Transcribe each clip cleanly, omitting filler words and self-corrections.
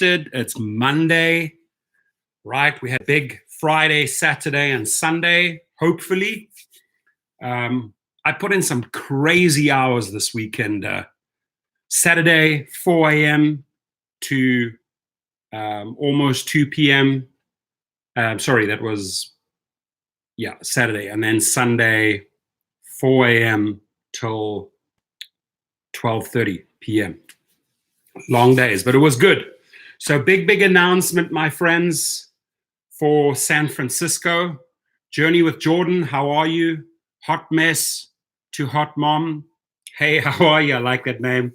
erupted. It's Monday, right? We had big Friday, Saturday, and Sunday, hopefully. I put in some crazy hours this weekend. Saturday, 4 a.m. to almost 2 p.m. Sorry, that was, Saturday. And then Sunday, 4 a.m. till 12:30 p.m. Long days, but it was good. So big announcement, my friends, for San Francisco. Journey with Jordan, how are you? Hot mess to hot mom. Hey, how are you? I like that name.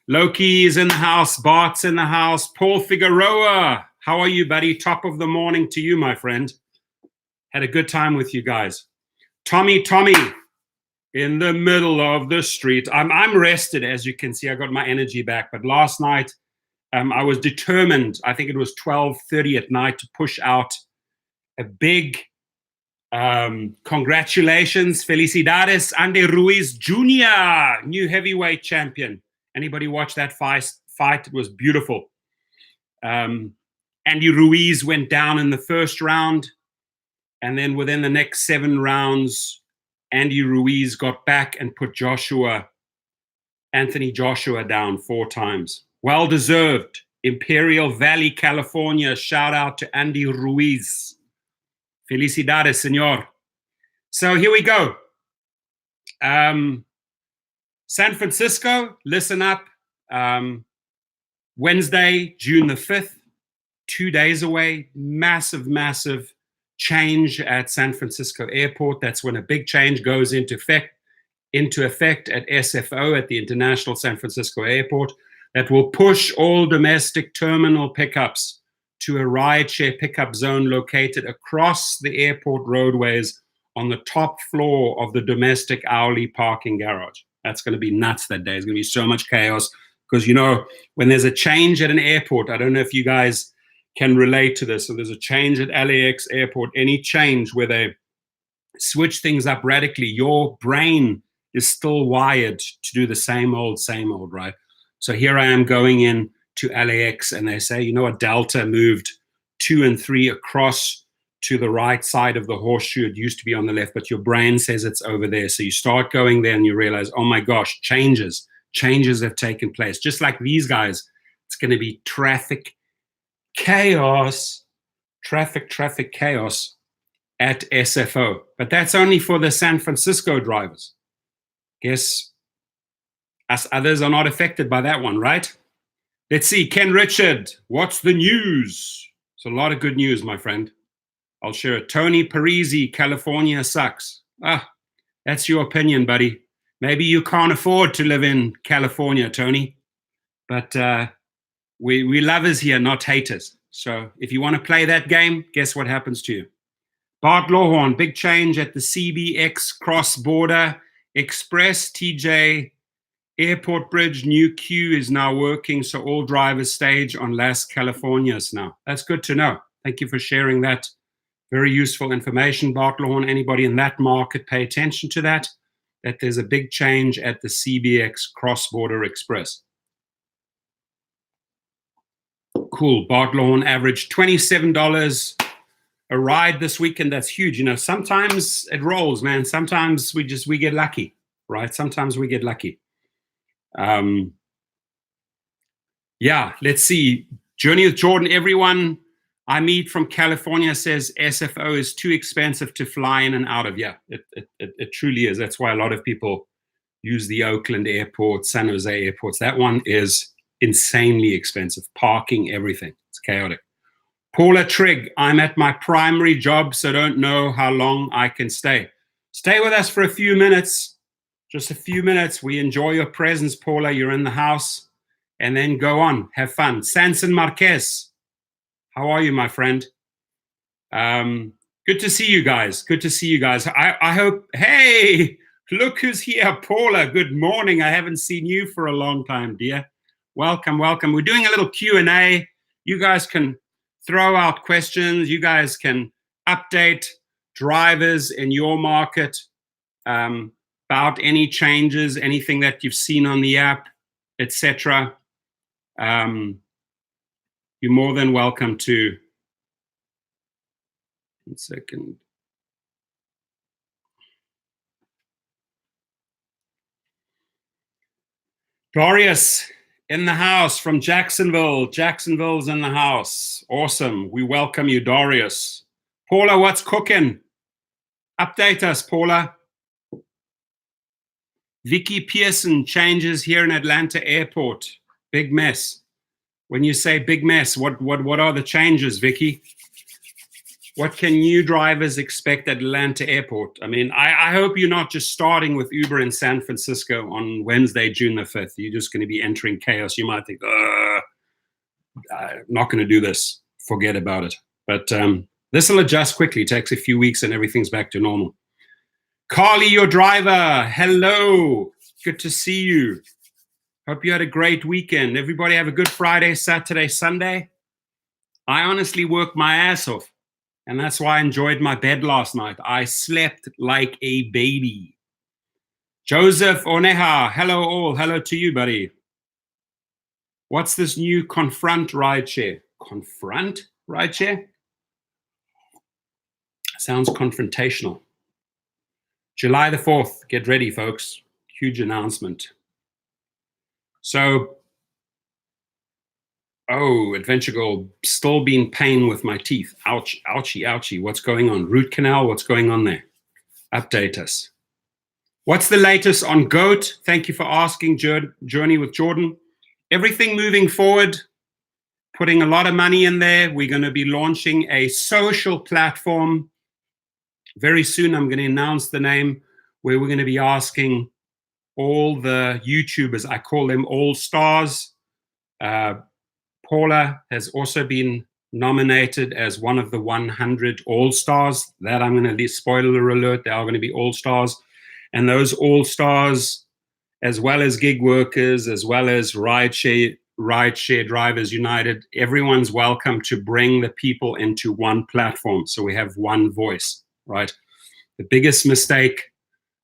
Loki is in the house. Bart's in the house. Paul Figueroa, how are you, buddy? Top of the morning to you, my friend. Had a good time with you guys. Tommy, in the middle of the street. I'm rested, as you can see. I got my energy back. But last night, I was determined. I think it was 12:30 at night to push out a big congratulations, felicidades, Andy Ruiz Jr., new heavyweight champion. Anybody watch that fight? It was beautiful. Andy Ruiz went down in the first round, and then within the next 7 rounds, Andy Ruiz got back and put Anthony Joshua down 4 times. Well deserved. Imperial Valley, California. Shout out to Andy Ruiz. Felicidades, senor. So here we go. San Francisco, listen up. Wednesday, June the 5th, 2 days away. Massive change at San Francisco Airport. That's when a big change goes into effect at SFO, at the International San Francisco Airport, that will push all domestic terminal pickups to a rideshare pickup zone located across the airport roadways on the top floor of the domestic hourly parking garage. That's going to be nuts that day. There's going to be so much chaos because, when there's a change at an airport, I don't know if you guys can relate to this. So there's a change at LAX airport, any change where they switch things up radically, your brain is still wired to do the same old, right? So here I am going in to LAX and they say, Delta moved 2 and 3 across to the right side of the horseshoe. It used to be on the left, but your brain says it's over there. So you start going there and you realize, oh my gosh, changes have taken place. Just like these guys, it's going to be traffic chaos at SFO. But that's only for the San Francisco drivers. Guess us others are not affected by that one, right? Let's see. Ken Richard, what's the news? It's a lot of good news, my friend. I'll share it. Tony Parisi, California sucks. That's your opinion, buddy. Maybe you can't afford to live in California, Tony. But we lovers here, not haters. So if you want to play that game, guess what happens to you? Bart Lawhorn, big change at the CBX Cross-Border Express. TJ Airport Bridge, new queue is now working, so all drivers stage on Las Californias now. That's good to know. Thank you for sharing that. Very useful information, Bart Lawhorn. Anybody in that market, pay attention to that there's a big change at the CBX Cross-Border Express. Cool. Bart Lawhorn averaged $27 a ride this weekend. That's huge. Sometimes it rolls, man. Sometimes we get lucky, right? Sometimes we get lucky. Let's see. Journey with Jordan, everyone I meet from California says SFO is too expensive to fly in and out of. Yeah, it truly is. That's why a lot of people use the Oakland airport, San Jose airports. That one is insanely expensive. Parking, everything. It's chaotic. Paula Trigg, I'm at my primary job, so don't know how long I can stay. Stay with us for a few minutes. Just a few minutes. We enjoy your presence, Paula. You're in the house. And then go on. Have fun. Sanson Marquez. How are you, my friend? Good to see you guys. I hope, hey, look who's here. Paula, good morning. I haven't seen you for a long time, dear. Welcome. We're doing a little Q&A. You guys can throw out questions. You guys can update drivers in your market about any changes, anything that you've seen on the app, etc. you're more than welcome to. 1 second. Darius in the house from Jacksonville. Jacksonville's in the house. Awesome. We welcome you, Darius. Paula, what's cooking? Update us, Paula. Vicky Pearson changes here in Atlanta Airport. Big mess. When you say big mess, what are the changes, Vicky? What can new drivers expect at Atlanta Airport? I mean, I hope you're not just starting with Uber in San Francisco on Wednesday, June the 5th. You're just going to be entering chaos. You might think, I'm not going to do this. Forget about it. But this will adjust quickly. It takes a few weeks and everything's back to normal. Carly, your driver. Hello. Good to see you. Hope you had a great weekend. Everybody have a good Friday, Saturday, Sunday. I honestly worked my ass off. And that's why I enjoyed my bed last night. I slept like a baby. Joseph Oneha, hello all. Hello to you, buddy. What's this new Confront rideshare? Confront rideshare? Sounds confrontational. July the 4th. Get ready, folks. Huge announcement. So, Adventure Goal, still being pain with my teeth. Ouch, ouchie, ouchie. What's going on? Root canal, what's going on there? Update us. What's the latest on GOAT? Thank you for asking, Journey with Jordan. Everything moving forward, putting a lot of money in there. We're going to be launching a social platform. Very soon, I'm going to announce the name, where we're going to be asking all the YouTubers, I call them all stars. Paula has also been nominated as one of the 100 all-stars. That I'm going to leave, spoiler alert, they are going to be all-stars. And those all-stars, as well as gig workers, as well as rideshare drivers united, everyone's welcome to bring the people into one platform. So we have one voice, right? The biggest mistake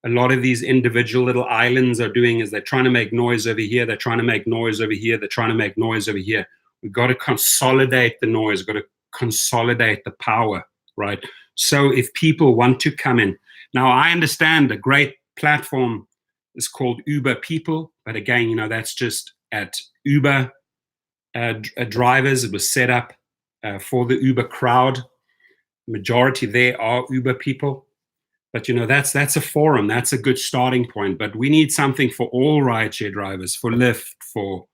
a lot of these individual little islands are doing is they're trying to make noise over here, they're trying to make noise over here, they're trying to make noise over here. We've got to consolidate the noise, we've got to consolidate the power, right? So if people want to come in. Now, I understand a great platform is called Uber People, but again, you know, that's just at Uber drivers. It was set up for the Uber crowd. Majority there are Uber people. But, you know, that's a forum. That's a good starting point. But we need something for all rideshare drivers, for Lyft, for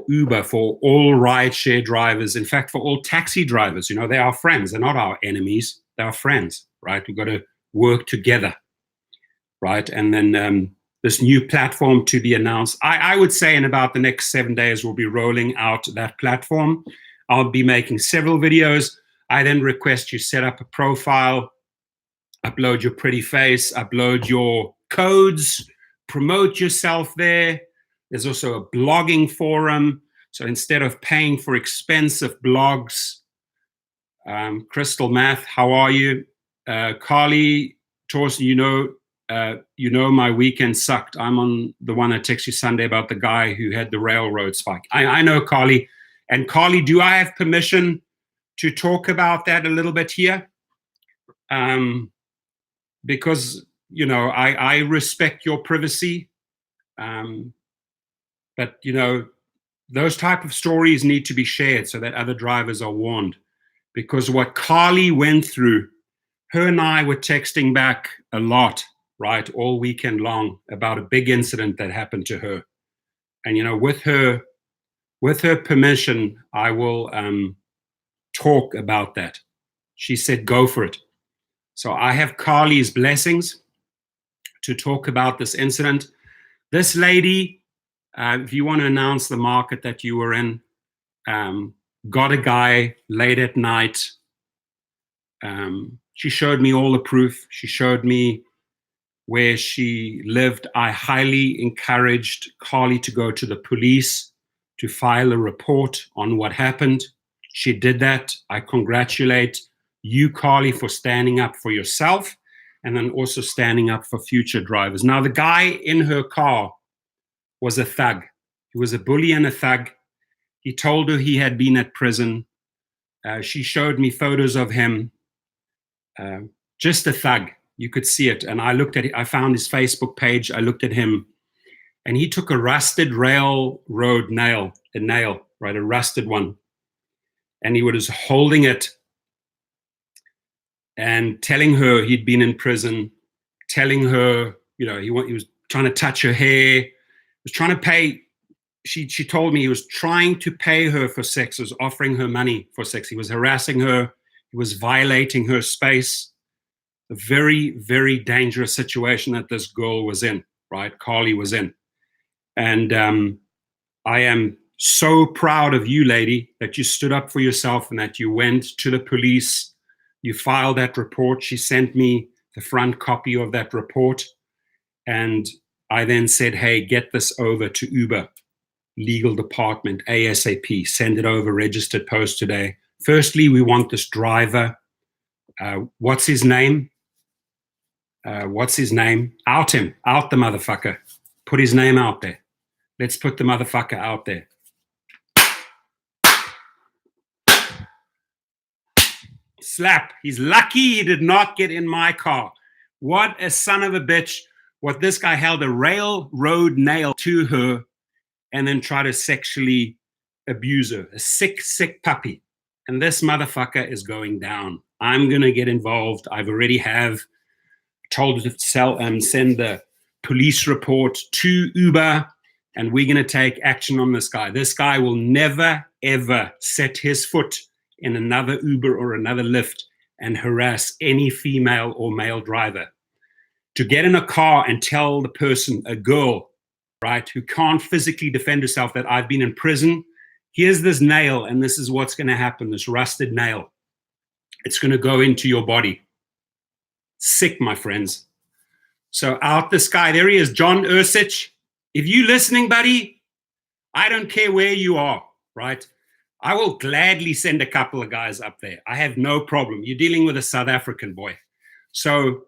Uber, for all rideshare drivers. In fact, for all taxi drivers. You know, they're our friends. They're not our enemies. They're our friends, right? We've got to work together, right? And then this new platform to be announced. I would say in about the next 7 days, we'll be rolling out that platform. I'll be making several videos. I then request you set up a profile, upload your pretty face, upload your codes, promote yourself there. There's also a blogging forum. So instead of paying for expensive blogs, Crystal Math, how are you? Carly, Torsten, you know my weekend sucked. I'm on the one that texted you Sunday about the guy who had the railroad spike. I know, Carly. And Carly, do I have permission to talk about that a little bit here? Because, you know, I respect your privacy. But, you know, those type of stories need to be shared so that other drivers are warned. Because what Carly went through, her and I were texting back a lot, right, all weekend long about a big incident that happened to her. And, you know, with her permission, I will talk about that. She said, go for it. So I have Carly's blessings to talk about this incident. This lady, if you want to announce the market that you were in, got a guy late at night. She showed me all the proof. She showed me where she lived. I highly encouraged Carly to go to the police to file a report on what happened. She did that. I congratulate you, Carly, for standing up for yourself and then also standing up for future drivers. Now, the guy in her car was a thug. He was a bully and a thug. He told her he had been at prison. She showed me photos of him. Just a thug. You could see it. And I looked at it. I found his Facebook page. I looked at him. And he took a rusted railroad nail, right, a rusted one. And he was holding it and telling her he'd been in prison, telling her, you know, he was trying to touch her hair, was trying to pay. She told me he was trying to pay her for sex, was offering her money for sex. He was harassing her. He was violating her space. A very, very dangerous situation that this girl was in, right? Carly was in. And I am so proud of you, lady, that you stood up for yourself and that you went to the police. You filed that report. She sent me the front copy of that report. And I then said, hey, get this over to Uber, legal department, ASAP. Send it over, registered post today. Firstly, we want this driver. What's his name? Out him. Out the motherfucker. Put his name out there. Let's put the motherfucker out there. Slap. He's lucky he did not get in my car. What a son of a bitch. What this guy held a railroad nail to her and then tried to sexually abuse her. A sick, sick puppy. And this motherfucker is going down. I'm going to get involved. I've already told her to send the police report to Uber, and we're going to take action on this guy. This guy will never, ever set his foot in another Uber or another Lyft and harass any female or male driver. To get in a car and tell the person, a girl, right, who can't physically defend herself, that I've been in prison, here's this nail and this is what's going to happen, this rusted nail. It's going to go into your body. Sick, my friends. So out this guy, there he is, John Ursich. If you listening, buddy, I don't care where you are, right? I will gladly send a couple of guys up there. I have no problem. You're dealing with a South African boy. So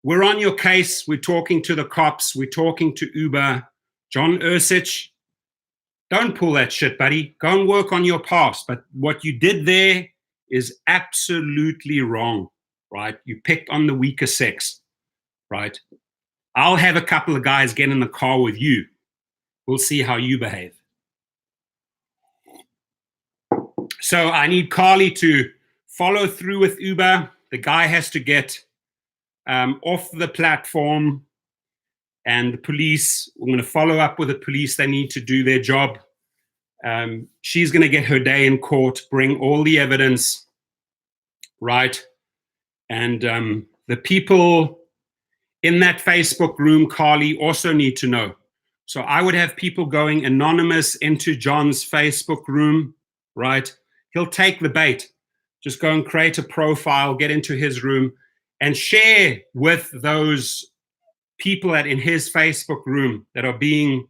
we're on your case. We're talking to the cops. We're talking to Uber. John Ursich, don't pull that shit, buddy. Go and work on your past. But what you did there is absolutely wrong, right? You picked on the weaker sex, right? I'll have a couple of guys get in the car with you. We'll see how you behave. So I need Carly to follow through with Uber. The guy has to get off the platform, and the police, we're going to follow up with the police. They need to do their job. She's going to get her day in court, bring all the evidence, right? And the people in that Facebook room, Carly, also need to know. So I would have people going anonymous into John's Facebook room, right? He'll take the bait. Just go and create a profile, get into his room, and share with those people that in his Facebook room that are being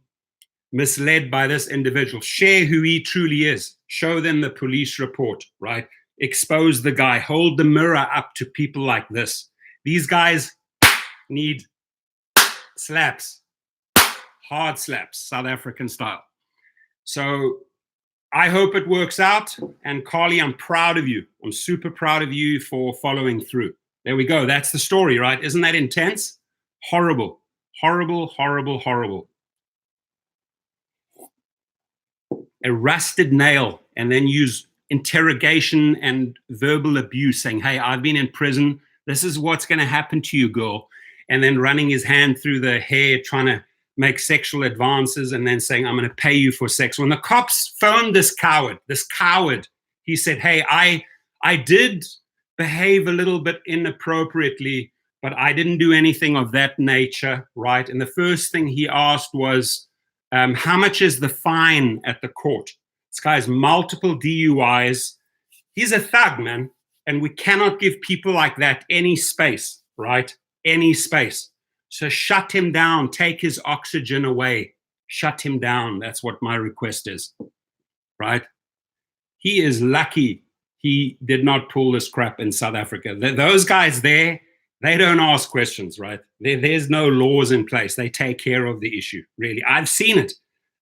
misled by this individual. Share who he truly is. Show them the police report, right? Expose the guy. Hold the mirror up to people like this. These guys need slaps. Hard slaps, South African style. So I hope it works out. And Carly, I'm proud of you. I'm super proud of you for following through. There we go. That's the story, right? Isn't that intense? Horrible, horrible, horrible, horrible. A rusted nail, and then use interrogation and verbal abuse, saying, hey, I've been in prison. This is what's going to happen to you, girl. And then running his hand through the hair, trying to make sexual advances, and then saying, I'm going to pay you for sex. When the cops phoned this coward, he said, hey, I did behave a little bit inappropriately, but I didn't do anything of that nature, right? And the first thing he asked was, how much is the fine at the court? This guy's multiple DUIs. He's a thug, man. And we cannot give people like that any space, right? Any space. So shut him down. Take his oxygen away. Shut him down. That's what my request is, right? He is lucky he did not pull this crap in South Africa. Those guys there, they don't ask questions, right? There's no laws in place. They take care of the issue, really. I've seen it.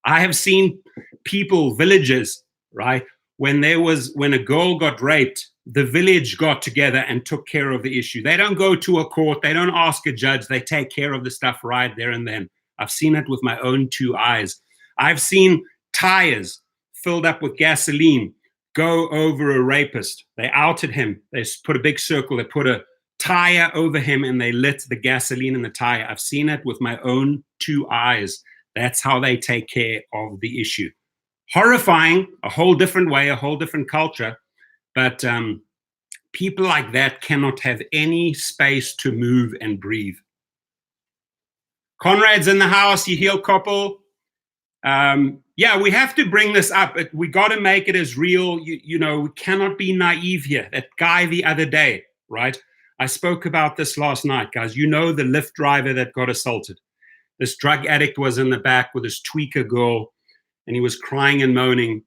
I have seen people, villagers, right? When a girl got raped, the village got together and took care of the issue. They don't go to a court. They don't ask a judge. They take care of the stuff right there and then. I've seen it with my own two eyes. I've seen tires filled up with gasoline go over a rapist. They outed him. They put a big circle. They put a tire over him and they lit the gasoline in the tire. I've seen it with my own two eyes. That's how they take care of the issue. Horrifying, a whole different way, a whole different culture. But people like that cannot have any space to move and breathe. Conrad's in the house, you heel couple. Yeah, we have to bring this up. We got to make it as real. You know, we cannot be naive here. That guy the other day, right? I spoke about this last night, guys. You know the Lyft driver that got assaulted. This drug addict was in the back with this tweaker girl, and he was crying and moaning.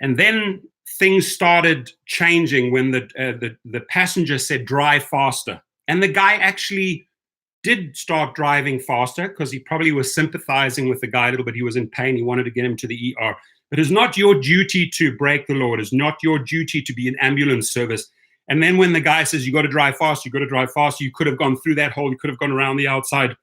And then things started changing when the passenger said, drive faster. And the guy actually did start driving faster because he probably was sympathizing with the guy a little bit. He was in pain. He wanted to get him to the ER. It is not your duty to break the law. It is not your duty to be an ambulance service. And then when the guy says, you got to drive fast, you got to drive faster, you could have gone through that hole. You could have gone around the outside.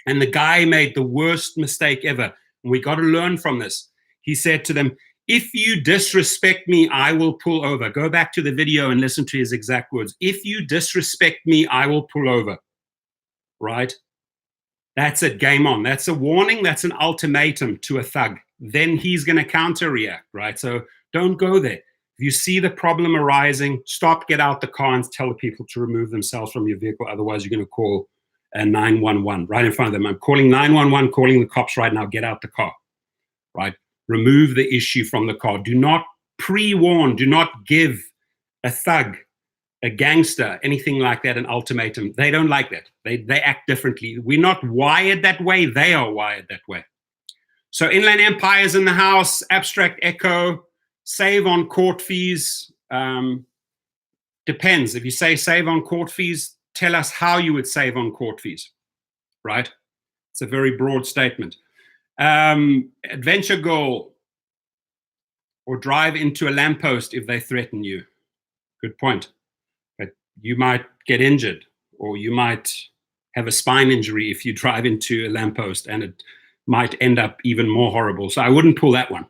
And the guy made the worst mistake ever. And we got to learn from this. He said to them, if you disrespect me, I will pull over. Go back to the video and listen to his exact words. If you disrespect me, I will pull over. Right? That's it, game on. That's a warning. That's an ultimatum to a thug. Then he's going to counter react, right? So don't go there. If you see the problem arising, stop, get out the car and tell the people to remove themselves from your vehicle. Otherwise, you're going to call 911 right in front of them. I'm calling 911, calling the cops right now. Get out the car, right? Remove the issue from the car. Do not pre-warn. Do not give a thug, a gangster, anything like that, an ultimatum. They don't like that. They act differently. We're not wired that way. They are wired that way. So Inland Empire's in the house, Abstract Echo, save on court fees. Depends. If you say save on court fees, tell us how you would save on court fees, right? It's a very broad statement. Adventure goal, or drive into a lamppost if they threaten you. Good point. But you might get injured, or you might have a spine injury if you drive into a lamppost, and it might end up even more horrible. So I wouldn't pull that one.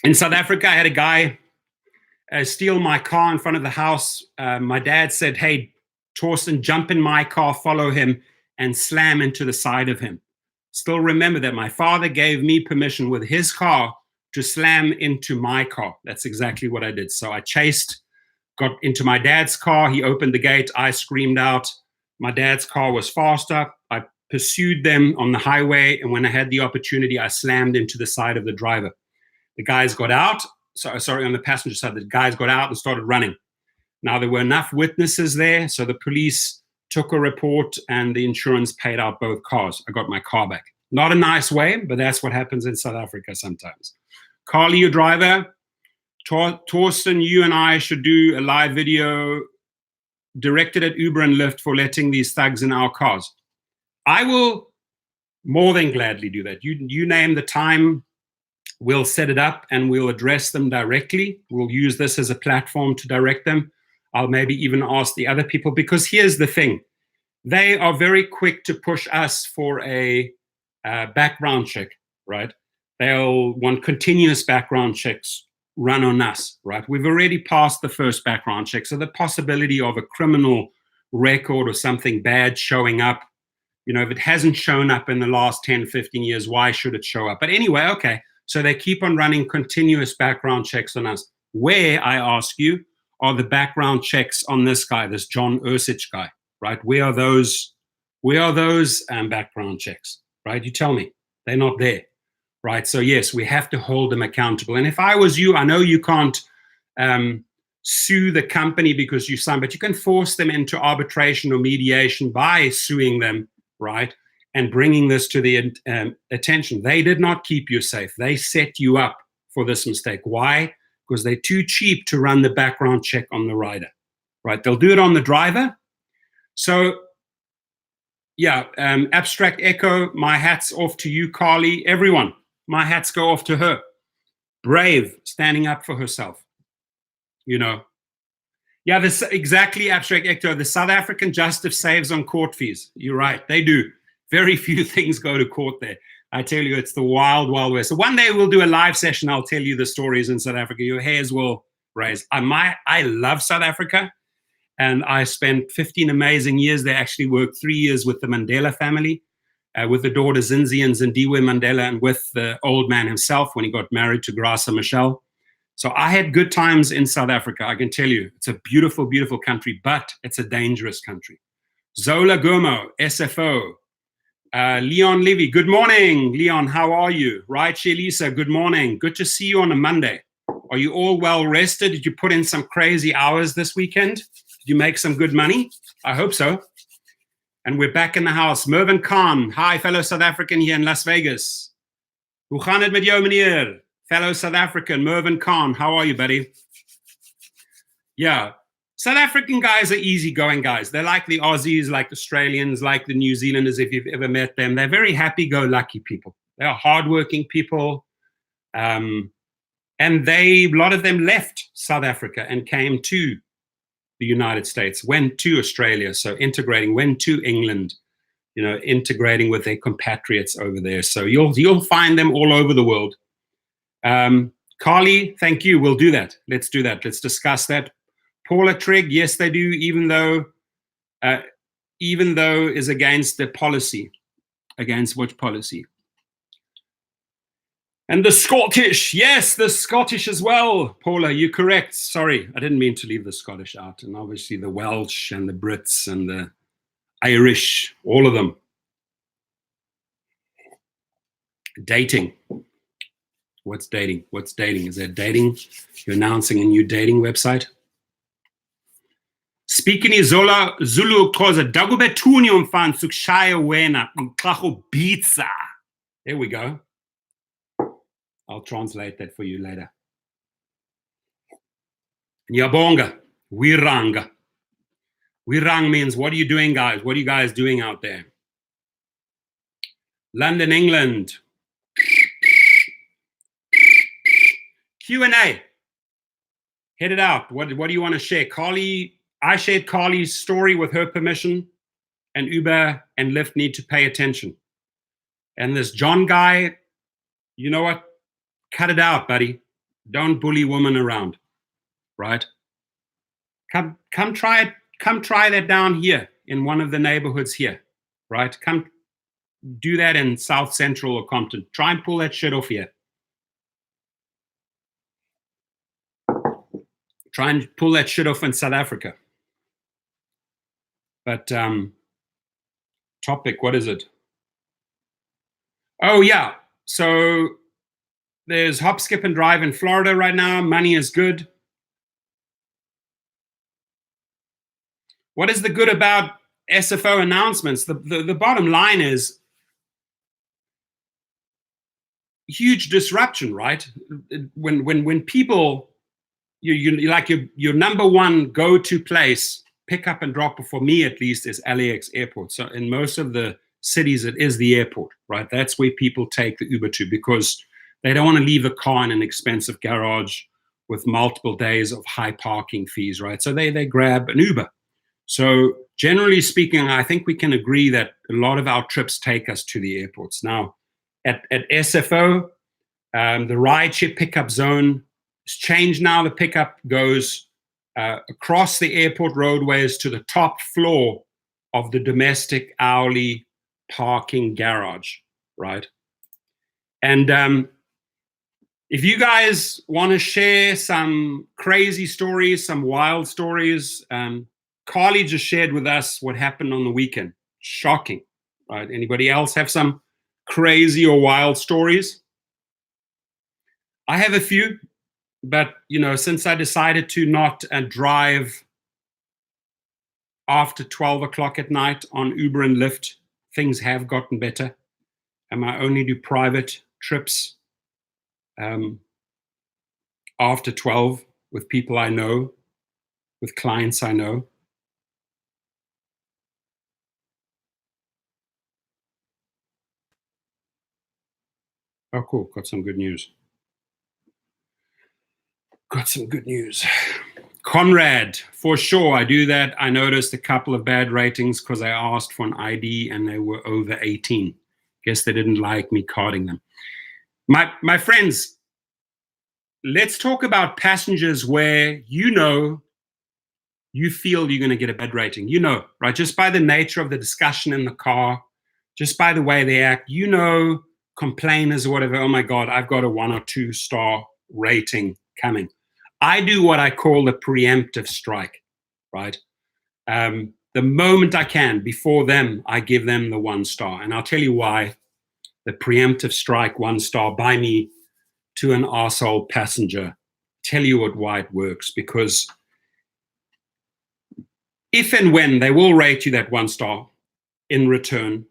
In South Africa, I had a guy steal my car in front of the house. My dad said, hey, Torsten, jump in my car, follow him, and slam into the side of him. Still remember that my father gave me permission with his car to slam into my car. That's exactly what I did. So I chased, got into my dad's car. He opened the gate. I screamed out. My dad's car was faster. I pursued them on the highway. And when I had the opportunity, I slammed into the side of the driver. The guys got out. On the passenger side, the guys got out and started running. Now, there were enough witnesses there. So the police took a report and the insurance paid out both cars. I got my car back. Not a nice way, but that's what happens in South Africa sometimes. Carly, your driver, Torsten, you and I should do a live video directed at Uber and Lyft for letting these thugs in our cars. I will more than gladly do that. You name the time, we'll set it up and we'll address them directly. We'll use this as a platform to direct them. I'll maybe even ask the other people, because here's the thing. They are very quick to push us for a background check, right? They'll want continuous background checks run on us, right? We've already passed the first background check. So the possibility of a criminal record or something bad showing up, you know, if it hasn't shown up in the last 10, 15 years, why should it show up? But anyway, okay. So they keep on running continuous background checks on us. Where, I ask you, are the background checks on this guy, this John Ursich guy, right? Where are those background checks, right? You tell me. They're not there, right? So yes, we have to hold them accountable. And if I was you, I know you can't sue the company because you signed, but you can force them into arbitration or mediation by suing them, right? And bringing this to the attention. They did not keep you safe. They set you up for this mistake. Why? Because they're too cheap to run the background check on the rider, right? They'll do it on the driver. So, yeah, Abstract Echo, my hat's off to you, Carly. Everyone, My hats go off to her. Brave, standing up for herself. You know. Yeah, this exactly, Abstract Ecto. The South African justice saves on court fees. You're right, they do. Very few things go to court there. I tell you, it's the wild, wild west. So one day we'll do a live session. I'll tell you the stories in South Africa. Your hairs will raise. I love South Africa, and I spent 15 amazing years there. Actually worked 3 years with the Mandela family, with the daughter Zinzi and Zindiwe Mandela, and with the old man himself when he got married to Graça Machel. So I had good times in South Africa. I can tell you, it's a beautiful, beautiful country, but it's a dangerous country. Zola Gomo, SFO. Leon Levy, good morning. Leon, how are you? Rideshare Lisa, good morning. Good to see you on a Monday. Are you all well rested? Did you put in some crazy hours this weekend? Did you make some good money? I hope so. And we're back in the house. Mervyn Khan, hi, fellow South African here in Las Vegas. Hoe gaan het met jou, meneer? Fellow South African, Mervyn Khan, how are you, buddy? Yeah, South African guys are easygoing guys. They're like the Aussies, like the Australians, like the New Zealanders, if you've ever met them. They're very happy-go-lucky people. They are hardworking people. And a lot of them left South Africa and came to the United States, went to Australia, so integrating, went to England, you know, integrating with their compatriots over there. So you'll find them all over the world. Carly, thank you. We'll do that. Let's do that. Let's discuss that. Paula Trigg, yes, they do, even though is against the policy. Against which policy? And the Scottish, yes, the Scottish as well. Paula, you're correct. Sorry, I didn't mean to leave the Scottish out. And obviously the Welsh and the Brits and the Irish, all of them. Dating. What's dating? What's dating? Is that dating? You're announcing a new dating website? Speaking Zola Zulu cause a Dagobetunium fan Sukshaya Wena Klacho Pizza. There we go. I'll translate that for you later. Nyabonga, Wiranga. Wirang means, what are you doing, guys? What are you guys doing out there? London, England. Q&A. Hit it out. What do you want to share? Carly, I shared Carly's story with her permission, and Uber and Lyft need to pay attention. And this John guy, you know what? Cut it out, buddy. Don't bully women around, right? Come try it. Come try that down here in one of the neighborhoods here, right? Come do that in South Central or Compton. Try and pull that shit off here. Try and pull that shit off in South Africa. But topic, what is it? Oh, yeah. So there's Hop, Skip, and Drive in Florida right now. Money is good. What is the good about SFO announcements? The bottom line is huge disruption, right? When people, you like your number one go-to place, pick up and drop, for me at least, is LAX airport. So in most of the cities, it is the airport, right? That's where people take the Uber to, because they don't want to leave the car in an expensive garage with multiple days of high parking fees, right? So they grab an Uber. So generally speaking, I think we can agree that a lot of our trips take us to the airports. Now, at SFO, the rideshare pickup zone has changed now. The pickup goes across the airport roadways to the top floor of the domestic hourly parking garage, right? And if you guys want to share some crazy stories, some wild stories, Carly just shared with us what happened on the weekend. Shocking, right? Anybody else have some crazy or wild stories? I have a few, but since I decided to not drive after 12 o'clock at night on Uber and Lyft, things have gotten better. And I only do private trips after 12 with people I know, with clients I know. Oh, cool. Got some good news. Conrad, for sure, I do that. I noticed a couple of bad ratings because I asked for an ID and they were over 18. Guess they didn't like me carding them. My friends, let's talk about passengers where you feel you're going to get a bad rating. Right? Just by the nature of the discussion in the car, just by the way they act, complainers or whatever, oh my God, I've got a 1 or 2 star rating coming. I do what I call the preemptive strike, right? The moment I can, before them, I give them the 1 star. And I'll tell you why the preemptive strike 1 star by me to an arsehole passenger. Tell you why it works. Because if and when they will rate you that 1 star in return,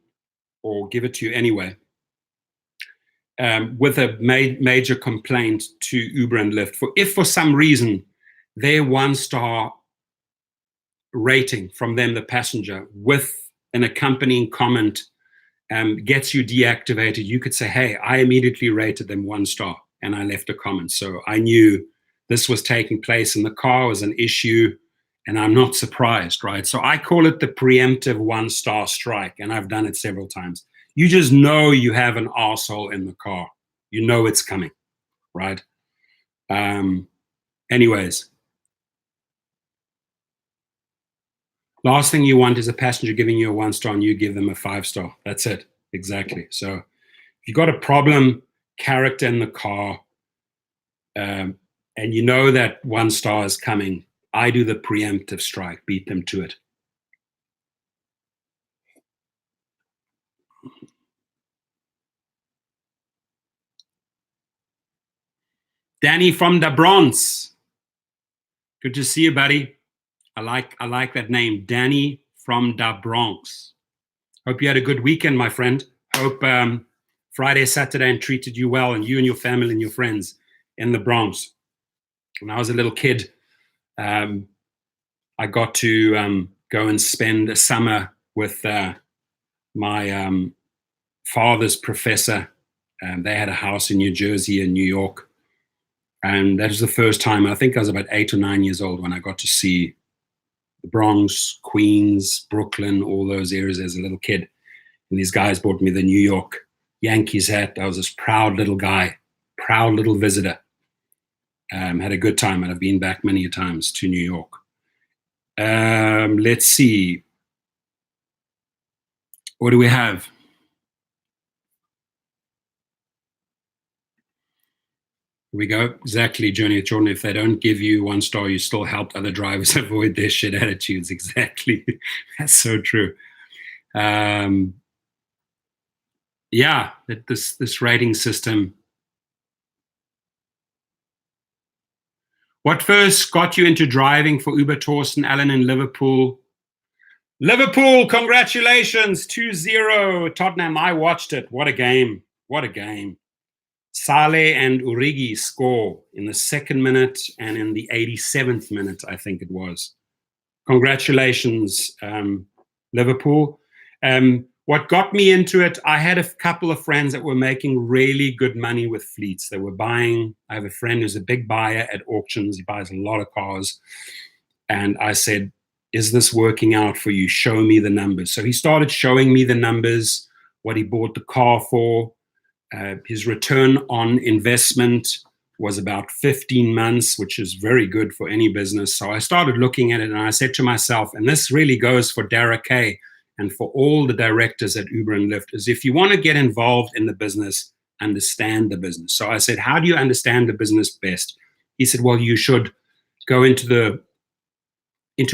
or give it to you anyway, with a major complaint to Uber and Lyft, if for some reason their 1 star rating from them, the passenger, with an accompanying comment gets you deactivated, you could say, hey, I immediately rated them 1 star and I left a comment. So I knew this was taking place in the car, was an issue, and I'm not surprised, right? So I call it the preemptive 1 star strike, and I've done it several times. You just know you have an arsehole in the car. You know it's coming, right? Anyways, last thing you want is a passenger giving you a 1 star and you give them a 5 star. That's it, exactly. So if you've got a problem character in the car, and you know that 1 star is coming, I do the preemptive strike, beat them to it. Danny from the Bronx. Good to see you, buddy. I like that name, Danny from the Bronx. Hope you had a good weekend, my friend. Hope Friday, Saturday, and treated you well, and you and your family and your friends in the Bronx. When I was a little kid, I got to go and spend a summer with my father's professor. They had a house in New Jersey and New York. And that was the first time, I think I was about 8 or 9 years old when I got to see the Bronx, Queens, Brooklyn, all those areas as a little kid. And these guys bought me the New York Yankees hat. I was this proud little guy, proud little visitor. Had a good time, and I've been back many times to New York. Let's see. What do we have? Here we go. Exactly, Johnny Jordan. If they don't give you 1 star, you still help other drivers avoid their shit attitudes. Exactly. That's so true. Yeah, this rating system. What first got you into driving for Uber, Torsten, Alan in Liverpool? Liverpool, congratulations, 2-0. Tottenham, I watched it. What a game. What a game. Saleh and Origi score in the 2nd minute and in the 87th minute, I think it was. Congratulations, Liverpool. What got me into it, I had a couple of friends that were making really good money with fleets. They were buying. I have a friend who's a big buyer at auctions. He buys a lot of cars. And I said, is this working out for you? Show me the numbers. So he started showing me the numbers, what he bought the car for. His return on investment was about 15 months, which is very good for any business. So I started looking at it and I said to myself, and this really goes for Dara Kay and for all the directors at Uber and Lyft, is if you want to get involved in the business, understand the business. So I said, how do you understand the business best? He said, well, you should go into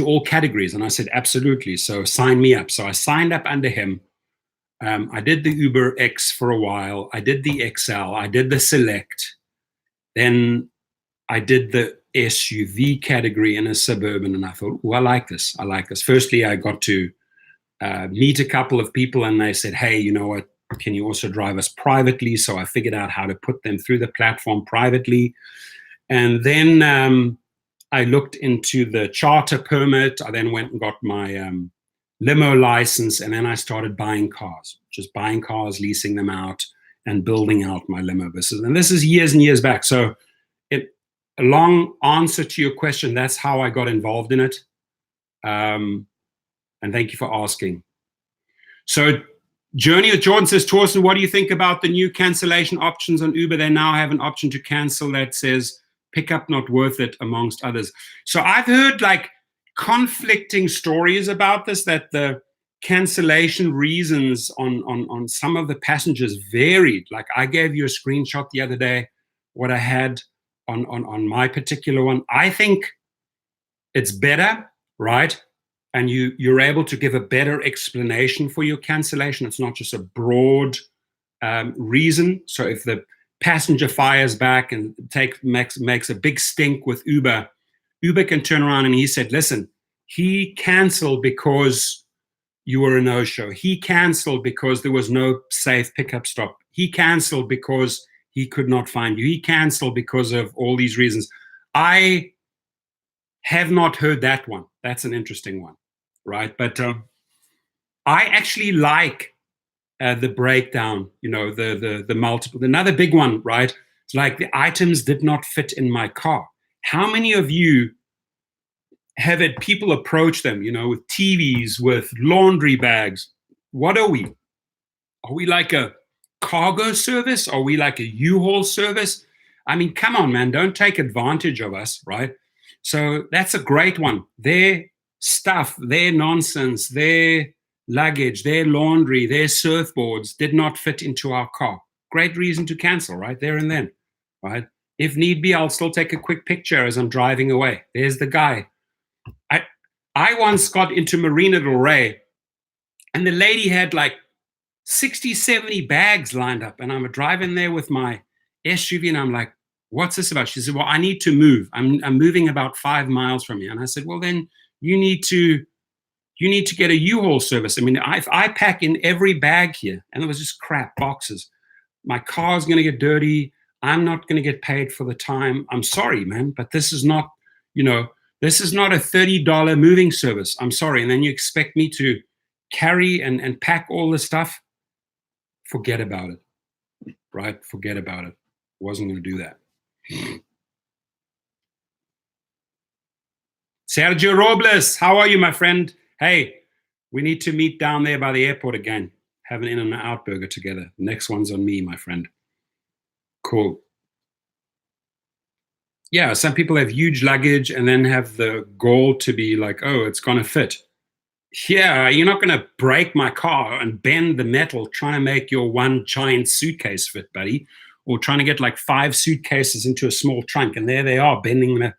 all categories. And I said, absolutely. So sign me up. So I signed up under him. I did the Uber X for a while. I did the XL. I did the Select. Then I did the SUV category in a Suburban. And I thought, I like this. I like this. Firstly, I got to meet a couple of people and they said, hey, you know what? Can you also drive us privately? So I figured out how to put them through the platform privately. And then I looked into the charter permit. I then went and got my limo license, and then I started buying cars, just buying cars, leasing them out. and building out my limo business. And this is years and years back. So a long answer to your question, that's how I got involved in it. And thank you for asking. So Journey with Jordan says, Torsten, what do you think about the new cancellation options on Uber? They now have an option to cancel that says pickup not worth it, amongst others. So I've heard like conflicting stories about this, that the cancellation reasons on some of the passengers varied. Like I gave you a screenshot the other day, what I had on my particular one. I think it's better, right? And you're able to give a better explanation for your cancellation. It's not just a broad reason. So if the passenger fires back and makes a big stink with Uber, Uber can turn around and he said, listen, he canceled because you were a no-show. He canceled because there was no safe pickup stop. He canceled because he could not find you. He canceled because of all these reasons. I have not heard that one. That's an interesting one, right? But I actually like the breakdown, the multiple. Another big one, right? It's like the items did not fit in my car. How many of you have had people approach them, with TVs, with laundry bags? What are we? Are we like a cargo service? Are we like a U-Haul service? I mean, come on, man, don't take advantage of us, right? So that's a great one. Their stuff, their nonsense, their luggage, their laundry, their surfboards did not fit into our car. Great reason to cancel, right? There and then, right? If need be, I'll still take a quick picture as I'm driving away. There's the guy. I once got into Marina del Rey, and the lady had like 60, 70 bags lined up, and I'm driving there with my SUV, and I'm like, what's this about? She said, well, I need to move. I'm moving about 5 miles from you. And I said, well, then you need to get a U-Haul service. I mean, I pack in every bag here, and it was just crap boxes. My car's going to get dirty. I'm not going to get paid for the time. I'm sorry, man, but this is not, this is not a $30 moving service. I'm sorry. And then you expect me to carry and pack all the stuff? Forget about it, right? Forget about it. Wasn't going to do that. Sergio Robles, how are you, my friend? Hey, we need to meet down there by the airport again. Have an In-N-Out burger together. Next one's on me, my friend. Cool. Yeah, some people have huge luggage and then have the goal to be like, oh, it's going to fit. Yeah, you're not going to break my car and bend the metal trying to make your one giant suitcase fit, buddy. Or trying to get like 5 suitcases into a small trunk, and there they are bending them.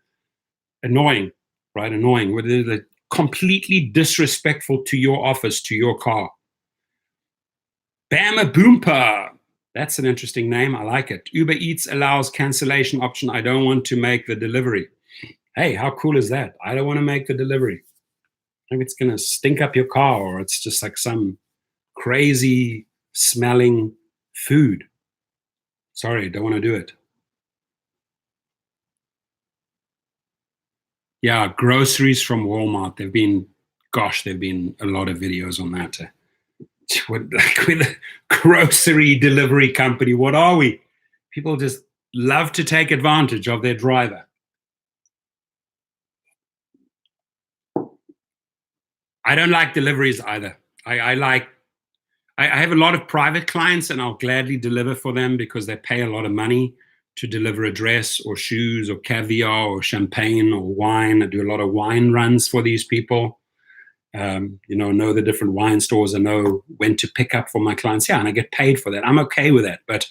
Annoying, right? Annoying. They're completely disrespectful to your office, to your car. Bama Boompa. That's an interesting name. I like it. Uber Eats allows cancellation option. I don't want to make the delivery. Hey, how cool is that? I don't want to make the delivery. I think it's going to stink up your car, or it's just like some crazy smelling food. Sorry, don't want to do it. Yeah, groceries from Walmart. There've been a lot of videos on that. With a grocery delivery company, what are we? People just love to take advantage of their driver. I don't like deliveries either. I have a lot of private clients, and I'll gladly deliver for them because they pay a lot of money to deliver a dress or shoes or caviar or champagne or wine. I do a lot of wine runs for these people. Know the different wine stores. I know when to pick up for my clients. Yeah, and I get paid for that. I'm okay with that. But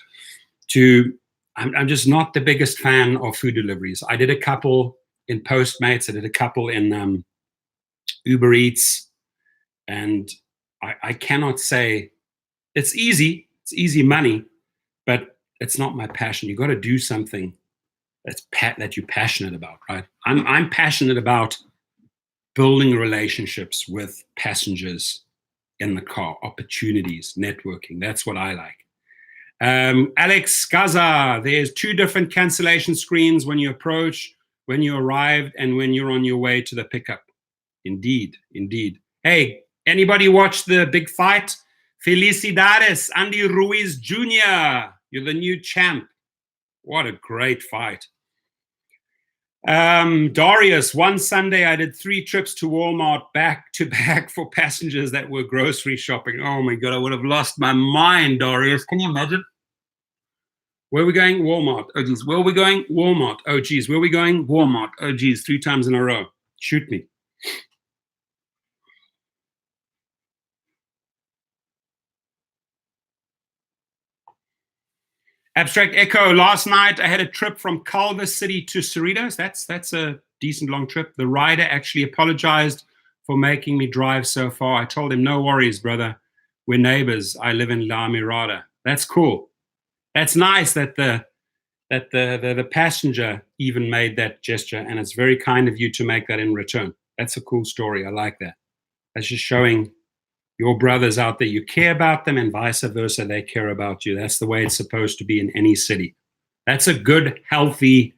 I'm just not the biggest fan of food deliveries. I did a couple in Postmates. I did a couple in Uber Eats. And I cannot say it's easy. It's easy money, but it's not my passion. You got to do something that you're passionate about, right? I'm passionate about building relationships with passengers in the car, opportunities, networking. That's what I like. Alex Gaza, there's 2 different cancellation screens when you approach, when you arrived, and when you're on your way to the pickup. Indeed, indeed. Hey, anybody watch the big fight? Felicidades, Andy Ruiz Jr. You're the new champ. What a great fight. Darius, one Sunday I did 3 trips to Walmart back to back for passengers that were grocery shopping. Oh my God, I would have lost my mind, Darius. Can you imagine? Where are we going? Walmart. Oh geez. Where are we going? Walmart. Oh geez. Where are we going? Walmart. Oh geez. 3 times in a row. Shoot me. Abstract Echo, last night I had a trip from Culver City to Cerritos. That's a decent long trip. The rider actually apologized for making me drive so far. I told him, no worries, brother. We're neighbors. I live in La Mirada. That's cool. That's nice that the passenger even made that gesture, and it's very kind of you to make that in return. That's a cool story. I like that. That's just showing your brothers out there, you care about them, and vice versa, they care about you. That's the way it's supposed to be in any city. That's a good, healthy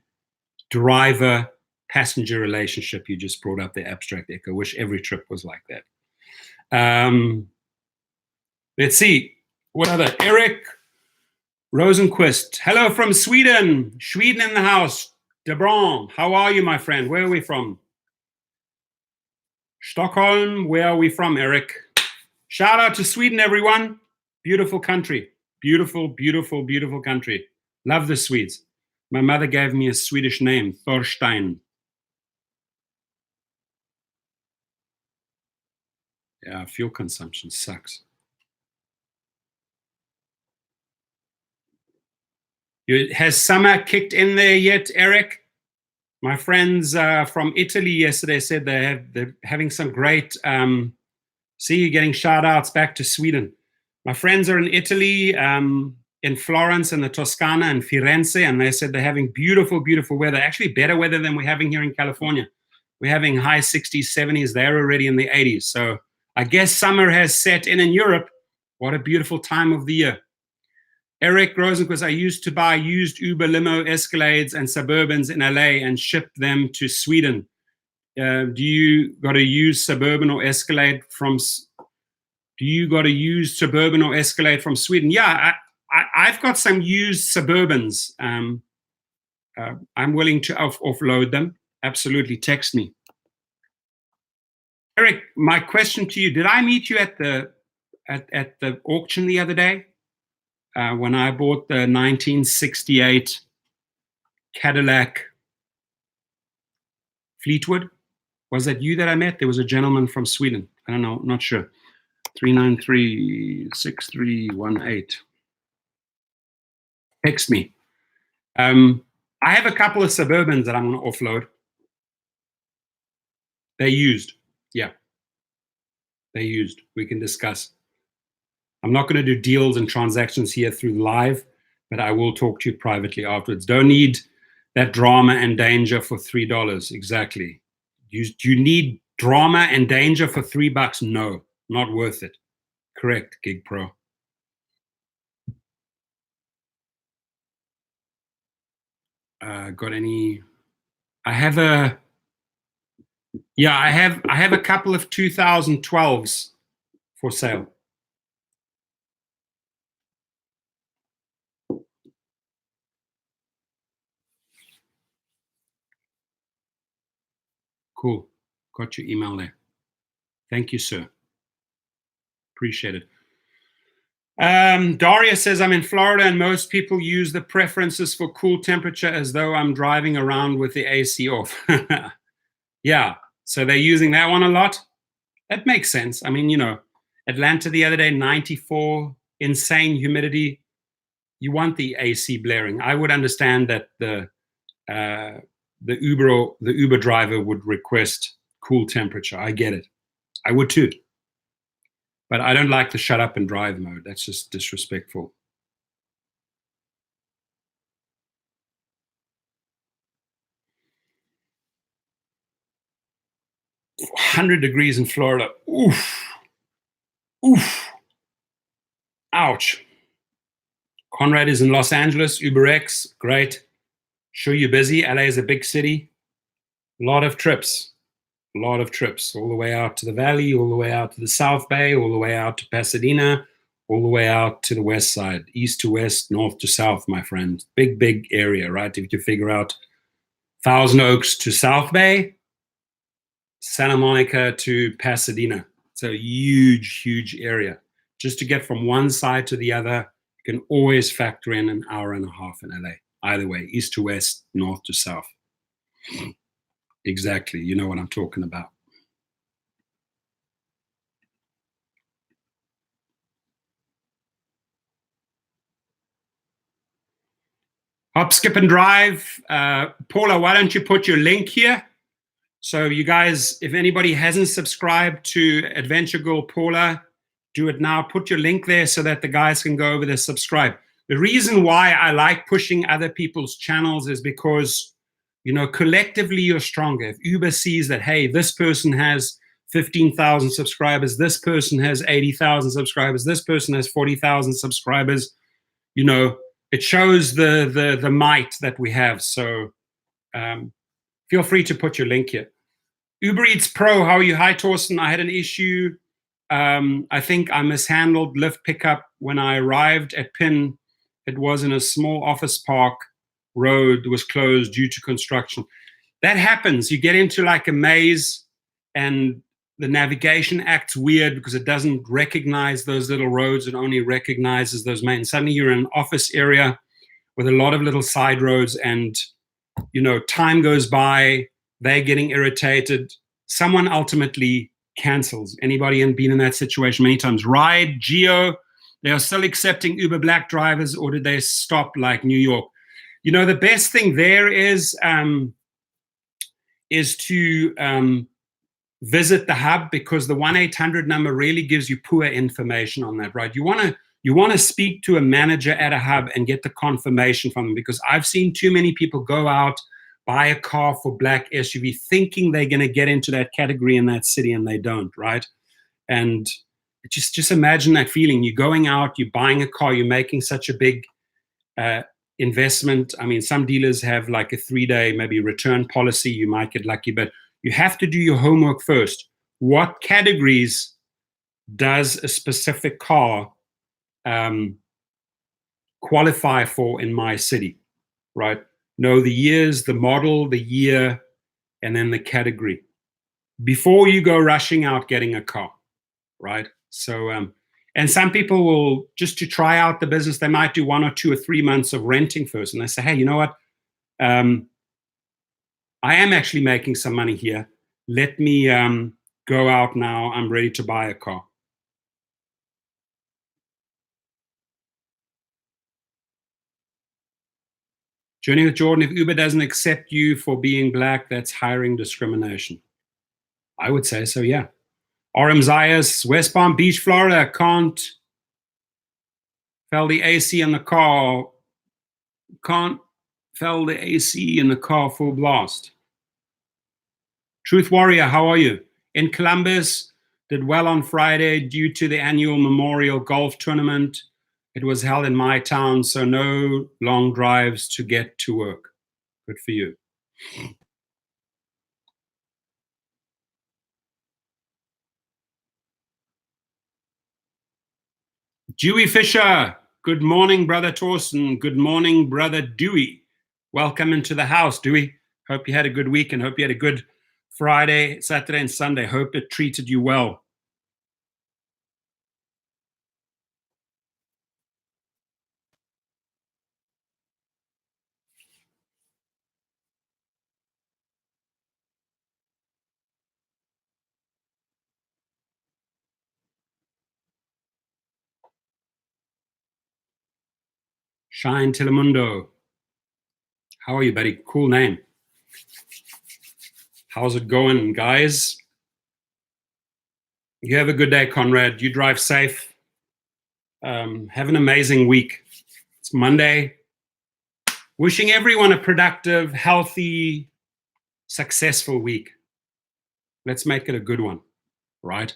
driver-passenger relationship you just brought up there, Abstract Echo. Wish every trip was like that. Let's see. What other? Eric Rosenquist. Hello from Sweden. Sweden in the house. Debron, how are you, my friend? Where are we from? Stockholm. Where are we from, Eric? Shout out to Sweden, everyone. Beautiful country. Beautiful, beautiful, beautiful country. Love the Swedes. My mother gave me a Swedish name, Thorstein. Yeah, fuel consumption sucks. Has summer kicked in there yet, Eric? My friends from Italy yesterday said they're having some great... see you getting shout outs back to Sweden. My friends are in Italy, in Florence and the Toscana and Firenze, and they said they're having beautiful, beautiful weather, actually better weather than we're having here in California. We're having high 60s, 70s. They're already in the 80s. So I guess summer has set in Europe. What a beautiful time of the year. Eric Rosenquist, I used to buy used Uber limo Escalades and Suburbans in LA and ship them to Sweden. Do you got to use Suburban or Escalade from? Do you got to use Suburban or Escalade from Sweden? Yeah, I've got some used Suburbans. I'm willing to offload them. Absolutely, text me. Eric, my question to you: did I meet you at the auction the other day when I bought the 1968 Cadillac Fleetwood? Was that you that I met? There was a gentleman from Sweden. I don't know, not sure. 393-6318. Text me. I have a couple of Suburbans that I'm going to offload. They're used. Yeah. They're used. We can discuss. I'm not going to do deals and transactions here through live, but I will talk to you privately afterwards. Don't need that drama and danger for $3. Exactly. Do you need drama and danger for $3? No, not worth it. Correct, Gig Pro. Got any? I have a couple of 2012s for sale. Cool. Got your email there. Thank you, sir. Appreciate it. Daria says, I'm in Florida and most people use the preferences for cool temperature as though I'm driving around with the AC off. Yeah, so they're using that one a lot. That makes sense. I mean, you know, Atlanta the other day, 94, insane humidity. You want the AC blaring. I would understand that the Uber driver would request cool temperature. I get it. I would too. But I don't like the shut up and drive mode. That's just disrespectful. "100 degrees in Florida. Oof. Oof. Ouch. Conrad is in Los Angeles. UberX. Great. Sure you're busy. LA is a big city. A lot of trips. A lot of trips. All the way out to the valley, all the way out to the South Bay, all the way out to Pasadena, all the way out to the west side, east to west, north to south, my friend. Big, big area, right? If you figure out Thousand Oaks to South Bay, Santa Monica to Pasadena. It's a huge, huge area. Just to get from one side to the other, you can always factor in an hour and a half in LA. Either way, east to west, north to south. Exactly. You know what I'm talking about. Hop, skip, and drive. Paula, why don't you put your link here? So you guys, if anybody hasn't subscribed to Adventure Girl Paula, do it now. Put your link there so that the guys can go over there, subscribe. The reason why I like pushing other people's channels is because, you know, collectively you're stronger. If Uber sees that, hey, this person has 15,000 subscribers, this person has 80,000 subscribers, this person has 40,000 subscribers, you know, it shows the might that we have. So feel free to put your link here. Uber Eats Pro, how are you? Hi, Torsten. I had an issue. I think I mishandled Lyft pickup when I arrived at Pin. It was in a small office park. Road was closed due to construction. That happens. You get into like a maze and the navigation acts weird because it doesn't recognize those little roads. It only recognizes those main. Suddenly you're in an office area with a lot of little side roads and, you know, time goes by, they're getting irritated. Someone ultimately cancels. Anybody been in that situation many times? Ride, Geo, they are still accepting Uber Black drivers, or did they stop like New York? You know, the best thing there is to visit the hub, because the 1-800 number really gives you poor information on that, right? You want to speak to a manager at a hub and get the confirmation from them, because I've seen too many people go out, buy a car for Black SUV thinking they're going to get into that category in that city, and they don't, right? And just imagine that feeling. You're going out, you're buying a car, you're making such a big investment. I mean, some dealers have like a 3-day maybe return policy. You might get lucky, but you have to do your homework first. What categories does a specific car qualify for in my city, right? Know the years, the model, the year, and then the category before you go rushing out getting a car, right? So, and some people will, just to try out the business, they might do 1 or 2 or 3 months of renting first, and they say, hey, you know what? I am actually making some money here. Let me go out now. I'm ready to buy a car. Journey with Jordan, if Uber doesn't accept you for being Black, that's hiring discrimination. I would say so, yeah. RM Zayas, West Palm Beach, Florida, can't fell the AC in the car. Can't fell the AC in the car full blast. Truth Warrior, how are you? In Columbus, did well on Friday due to the annual Memorial Golf Tournament. It was held in my town, so no long drives to get to work. Good for you. Dewey Fisher, good morning, Brother Torsten. Good morning, Brother Dewey. Welcome into the house, Dewey. Hope you had a good week and hope you had a good Friday, Saturday, and Sunday. Hope it treated you well. Shine Telemundo. How are you, buddy? Cool name. How's it going, guys? You have a good day, Conrad. You drive safe. Have an amazing week. It's Monday. Wishing everyone a productive, healthy, successful week. Let's make it a good one, right?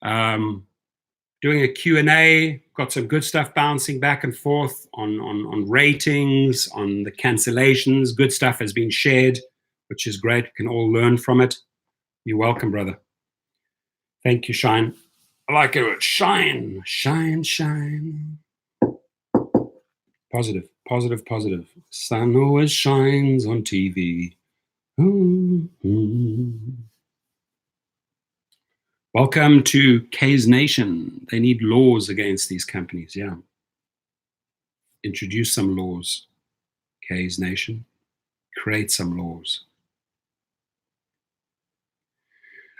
Doing a Q&A, got some good stuff bouncing back and forth on ratings, on the cancellations. Good stuff has been shared, which is great. We can all learn from it. You're welcome, brother. Thank you, Shine. I like it. Shine, shine, shine. Positive, positive, positive. Sun always shines on TV. Welcome to K's Nation. They need laws against these companies. Yeah. Introduce some laws. K's Nation. Create some laws.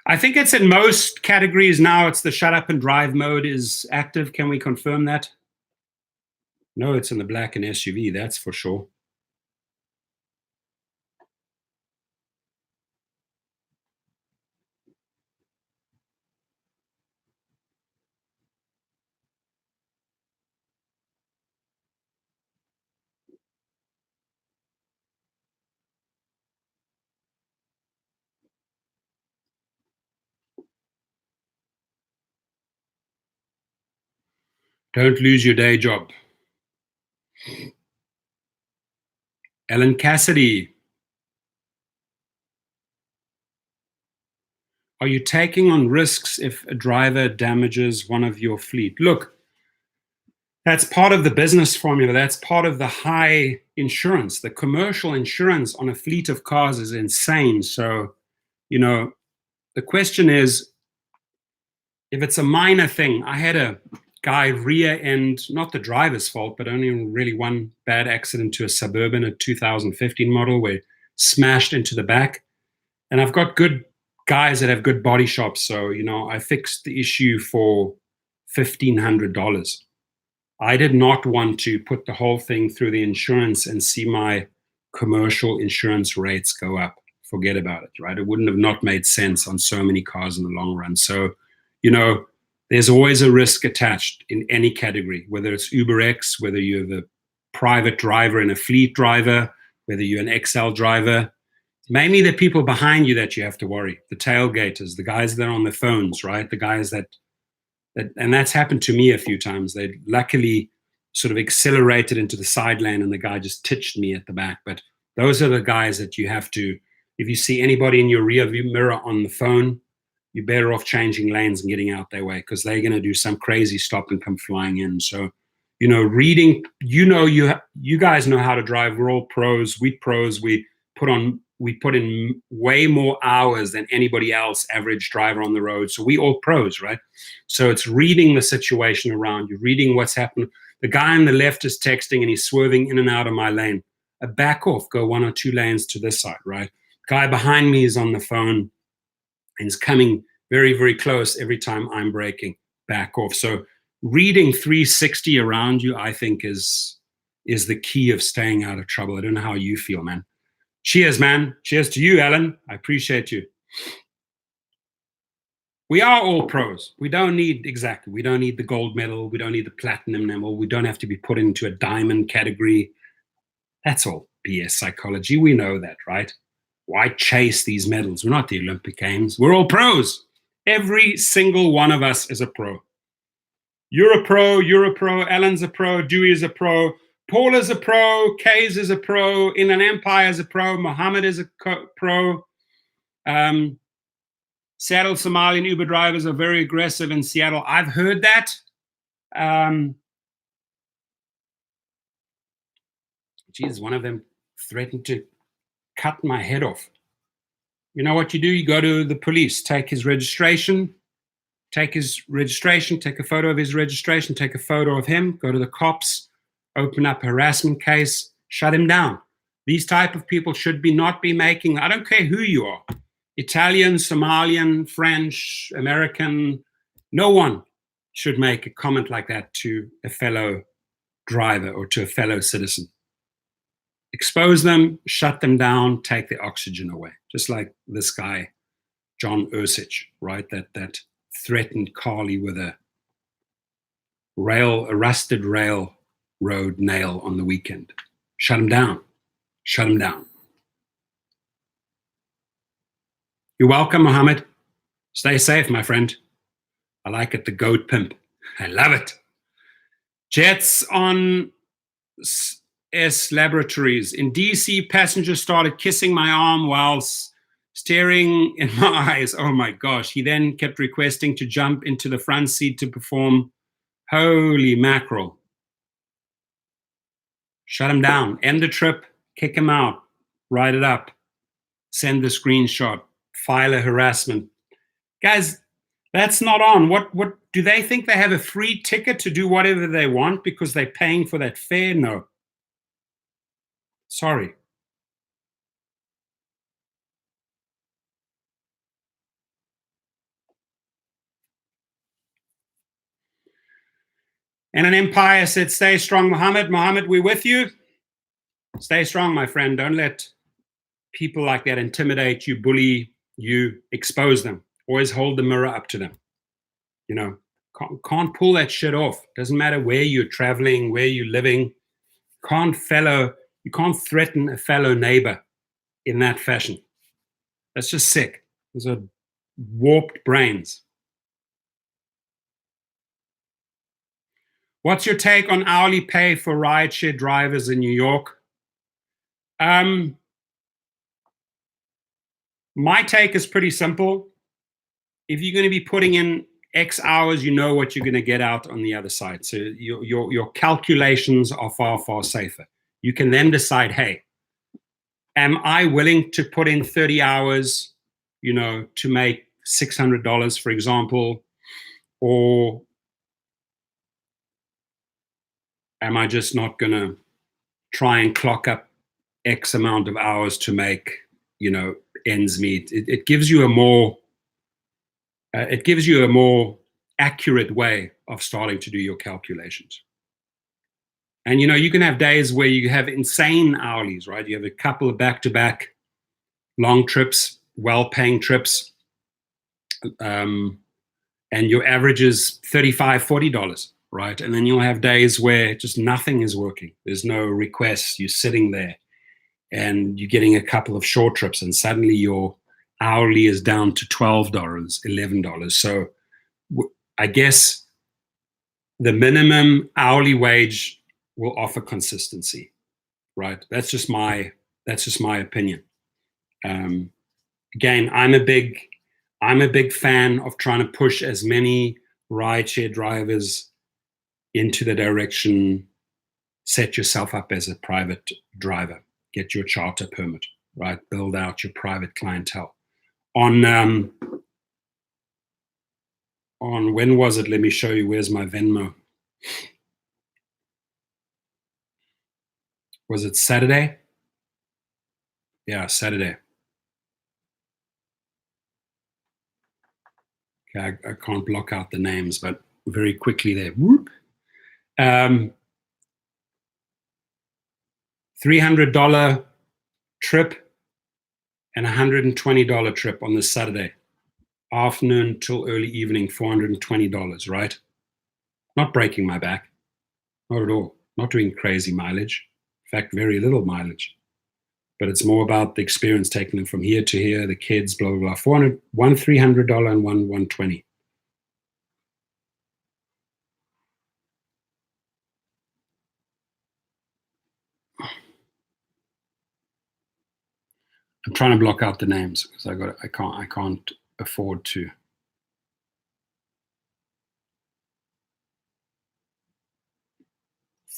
I think it's in most categories now. It's the shut up and drive mode is active. Can we confirm that? No, it's in the black and SUV, that's for sure. Don't lose your day job. Ellen Cassidy. Are you taking on risks if a driver damages one of your fleet? Look, that's part of the business formula. That's part of the high insurance. The commercial insurance on a fleet of cars is insane. So, the question is, if it's a minor thing, I had a guy rear end, not the driver's fault, but only really one bad accident to a Suburban, a 2015 model, where it smashed into the back. And I've got good guys that have good body shops. So, I fixed the issue for $1,500. I did not want to put the whole thing through the insurance and see my commercial insurance rates go up. Forget about it, right? It wouldn't have not made sense on so many cars in the long run. So, there's always a risk attached in any category, whether it's UberX, whether you're the private driver and a fleet driver, whether you're an XL driver. Mainly the people behind you that you have to worry, the tailgaters, the guys that are on the phones, right? The guys that and that's happened to me a few times. They luckily sort of accelerated into the side lane and the guy just titched me at the back. But those are the guys that you have to, if you see anybody in your rear view mirror on the phone, you're better off changing lanes and getting out their way, because they're going to do some crazy stop and come flying in. So, reading, you guys know how to drive. We're all pros. We pros. We put in way more hours than anybody else, average driver on the road. So we all pros, right? So it's reading the situation around you, reading what's happening. The guy on the left is texting and he's swerving in and out of my lane. Back off, go 1 or 2 lanes to this side, right? Guy behind me is on the phone and is coming very, very close every time I'm braking. Back off. So reading 360 around you, I think, is the key of staying out of trouble. I don't know how you feel, man. Cheers, man. Cheers to you, Alan. I appreciate you. We are all pros. We don't need the gold medal. We don't need the platinum medal. We don't have to be put into a diamond category. That's all BS psychology. We know that, right? Why chase these medals? We're not the Olympic Games. We're all pros. Every single one of us is a pro. You're a pro, Alan's a pro, Dewey is a pro, Paul is a pro, Kays is a pro, Inland Empire is a pro, Mohammed is a pro. Seattle Somalian Uber drivers are very aggressive in Seattle. I've heard that. One of them threatened to cut my head off. You know what you do? You go to the police, take his registration, take a photo of his registration, take a photo of him, go to the cops, open up a harassment case, shut him down. These type of people should not be making, I don't care who you are, Italian, Somalian, French, American, no one should make a comment like that to a fellow driver or to a fellow citizen. Expose them, shut them down, take their oxygen away. Just like this guy, John Ursich, right? That threatened Carly with a rusted railroad nail on the weekend. Shut him down. Shut him down. You're welcome, Mohammed. Stay safe, my friend. I like it, the goat pimp. I love it. Jets on S Laboratories. In DC, passengers started kissing my arm whilst Staring in my eyes. Oh my gosh. He then kept requesting to jump into the front seat to perform. Holy mackerel. Shut him down. End the trip. Kick him out. Write it up. Send the screenshot. File a harassment. Guys, that's not on. What do they think they have a free ticket to do whatever they want because they're paying for that fare? No. Sorry. And an empire said, stay strong, Mohammed. Mohammed, we're with you. Stay strong, my friend. Don't let people like that intimidate you, bully you, expose them. Always hold the mirror up to them. You know, can't pull that shit off. Doesn't matter where you're traveling, where you're living. You can't threaten a fellow neighbor in that fashion. That's just sick. Those are warped brains. What's your take on hourly pay for rideshare drivers in New York? My take is pretty simple. If you're going to be putting in X hours, you know what you're going to get out on the other side. So your calculations are far, far safer. You can then decide, hey, am I willing to put in 30 hours, to make $600, for example, or am I just not going to try and clock up X amount of hours to make, ends meet? It gives you a more accurate way of starting to do your calculations. And you can have days where you have insane hourlies, right? You have a couple of back-to-back long trips, well-paying trips, and your average is $35, $40, right? And then you'll have days where just nothing is working. There's no requests. You're sitting there and you're getting a couple of short trips, and suddenly your hourly is down to $12, $11. So I guess the minimum hourly wage will offer consistency, right? That's just my opinion. Again, I'm a big fan of trying to push as many rideshare drivers into the direction, set yourself up as a private driver, get your charter permit, right? Build out your private clientele. On when was it? Let me show you. Where's my Venmo? Was it Saturday? Yeah, Saturday. Okay, I can't block out the names, but very quickly there. Whoop. $300 trip and $120 trip on this Saturday. Afternoon till early evening, $420, right? Not breaking my back. Not at all. Not doing crazy mileage. In fact, very little mileage. But it's more about the experience, taking them from here to here, the kids, blah, blah, blah. One $300 and one $120. I'm trying to block out the names because I can't afford to.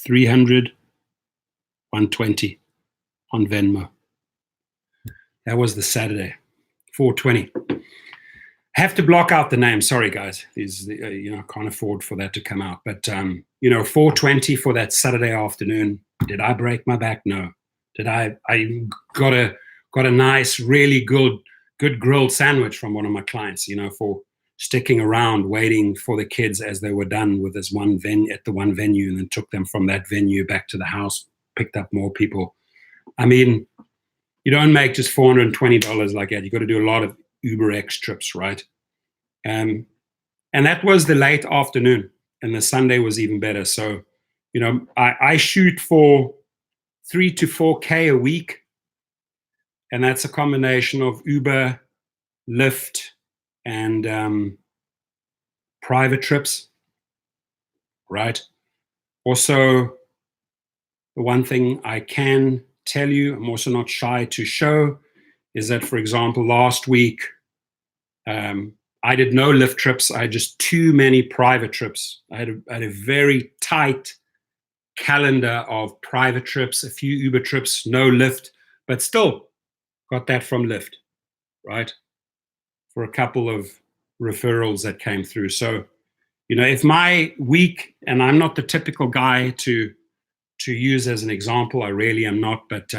$300, $120 on Venmo. That was the Saturday, $420. Have to block out the name. Sorry, guys. These, can't afford for that to come out. But $420 for that Saturday afternoon. Did I break my back? No. Did I got a nice, really good grilled sandwich from one of my clients, for sticking around, waiting for the kids as they were done with this one venue, and then took them from that venue back to the house, picked up more people. I mean, you don't make just $420 like that. You got to do a lot of Uber X trips, right? And that was the late afternoon, and the Sunday was even better. So, I shoot for 3 to 4K a week, and that's a combination of Uber, Lyft, and private trips, right? Also, the one thing I can tell you, I'm also not shy to show, is that, for example, last week, I did no Lyft trips. I had just too many private trips. I had a very tight calendar of private trips, a few Uber trips, no Lyft, but still got that from Lyft, right? For a couple of referrals that came through. So, if my week, and I'm not the typical guy to use as an example, I really am not, but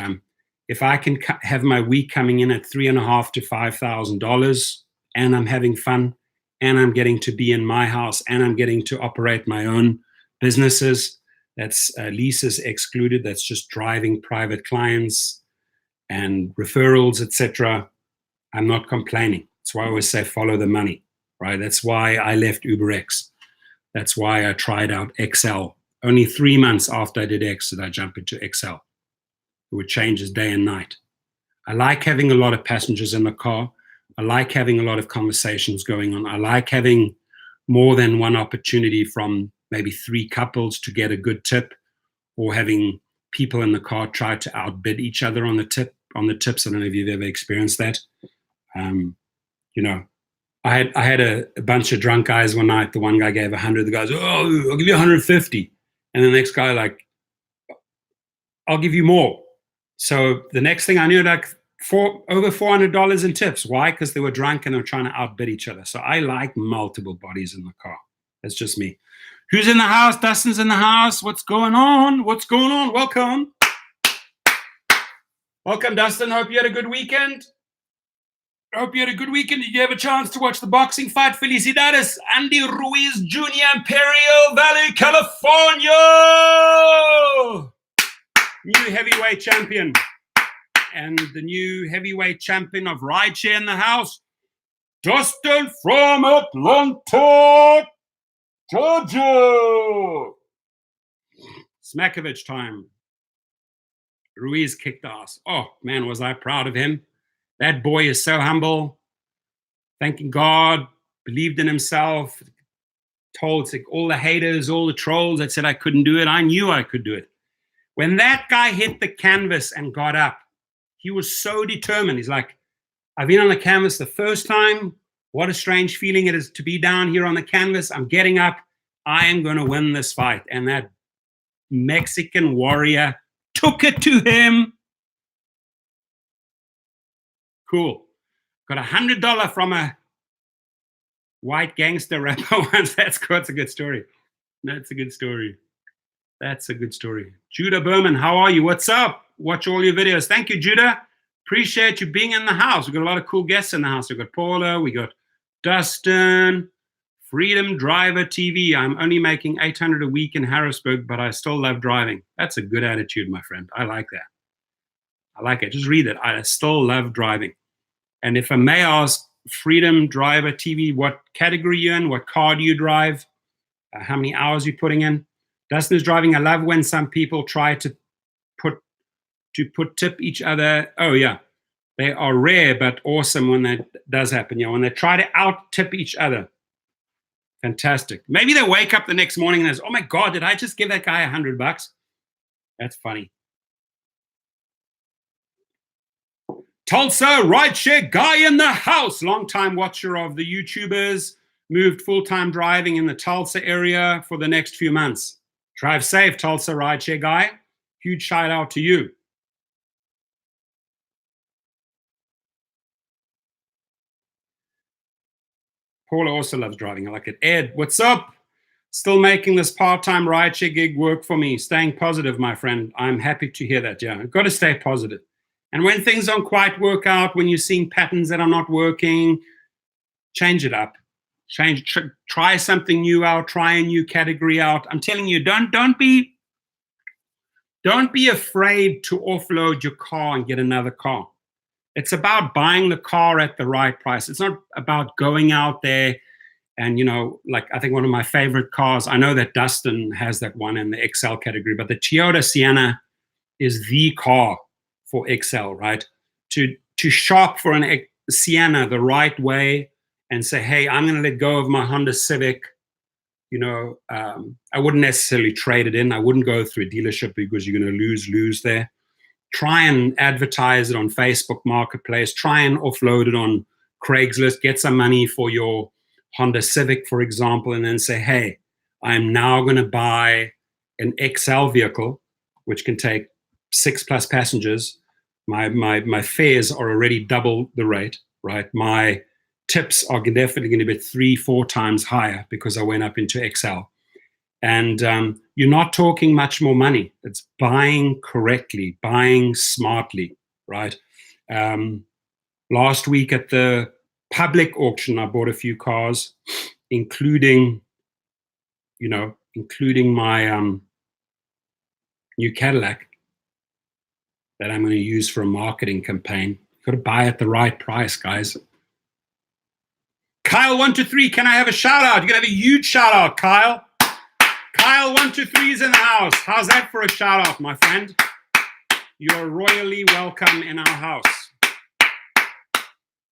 if I can have my week coming in at $3,500 to $5,000, and I'm having fun, and I'm getting to be in my house, and I'm getting to operate my own businesses, that's leases excluded, that's just driving private clients and referrals, etc., I'm not complaining. That's why I always say follow the money, right? That's why I left UberX. That's why I tried out XL. Only 3 months after I did X did I jump into XL. It would change as day and night. I like having a lot of passengers in the car. I like having a lot of conversations going on. I like having more than one opportunity from maybe 3 couples to get a good tip, or having people in the car try to outbid each other on the tips. I don't know if you've ever experienced that. I had a bunch of drunk guys one night. The one guy gave 100. The guys, oh, I'll give you 150. And the next guy, like, I'll give you more. So the next thing I knew, like over $400 in tips. Why? Because they were drunk and they were trying to outbid each other. So I like multiple bodies in the car. That's just me. Who's in the house? Dustin's in the house. What's going on? What's going on? Welcome. Welcome, Dustin. Hope you had a good weekend. Did you have a chance to watch the boxing fight? Felicidades, Andy Ruiz Jr., Imperial Valley, California! New heavyweight champion. And the new heavyweight champion of Rideshare in the house, Dustin from Atlanta, Georgia. Smakovich time. Ruiz kicked ass. Oh, man, was I proud of him. That boy is so humble, thanking God, believed in himself, told all the haters, all the trolls that said I couldn't do it, I knew I could do it. When that guy hit the canvas and got up, he was so determined. He's like, I've been on the canvas the first time. What a strange feeling it is to be down here on the canvas. I'm getting up. I am going to win this fight. And that Mexican warrior took it to him. Cool. Got $100 from a white gangster rapper once. That's a good story. That's a good story. Judah Berman, how are you? What's up? Watch all your videos. Thank you, Judah. Appreciate you being in the house. We've got a lot of cool guests in the house. We've got Paula, we got Dustin, Freedom Driver TV. I'm only making $800 a week in Harrisburg, but I still love driving. That's a good attitude, my friend. I like that. I like it. Just read it. I still love driving. And if I may ask, Freedom Driver TV, what category you're in? What car do you drive? How many hours you're putting in? Dustin is driving. I love when some people try to tip each other. Oh, yeah. They are rare, but awesome when that does happen. When they try to out-tip each other. Fantastic. Maybe they wake up the next morning and say, oh, my God, did I just give that guy $100? That's funny. Tulsa rideshare guy in the house. Long-time watcher of the YouTubers. Moved full-time driving in the Tulsa area for the next few months. Drive safe, Tulsa rideshare guy. Huge shout out to you. Paula also loves driving. I like it. Ed, what's up? Still making this part-time rideshare gig work for me. Staying positive, my friend. I'm happy to hear that. Yeah, I've got to stay positive. And when things don't quite work out, when you're seeing patterns that are not working, change it up. Try something new out. Try a new category out. I'm telling you, don't be afraid to offload your car and get another car. It's about buying the car at the right price. It's not about going out there and, like I think one of my favorite cars, I know that Dustin has that one in the XL category, but the Toyota Sienna is the car for XL, right? To shop for an Sienna the right way and say, hey, I'm going to let go of my Honda Civic. I wouldn't necessarily trade it in. I wouldn't go through a dealership because you're going to lose there. try and advertise it on Facebook Marketplace, try and offload it on Craigslist, get some money for your Honda Civic, for example, and then say, hey, I'm now going to buy an XL vehicle, which can take 6+ passengers. My fares are already double the rate, right? My tips are definitely going to be 3-4 times higher because I went up into XL. And you're not talking much more money. It's buying correctly, buying smartly, right? Last week at the public auction, I bought a few cars, including my new Cadillac that I'm going to use for a marketing campaign. Got to buy at the right price, guys. Kyle123, can I have a shout out? You're going to have a huge shout out, Kyle. Kyle123 is in the house. How's that for a shout out, my friend? You're royally welcome in our house.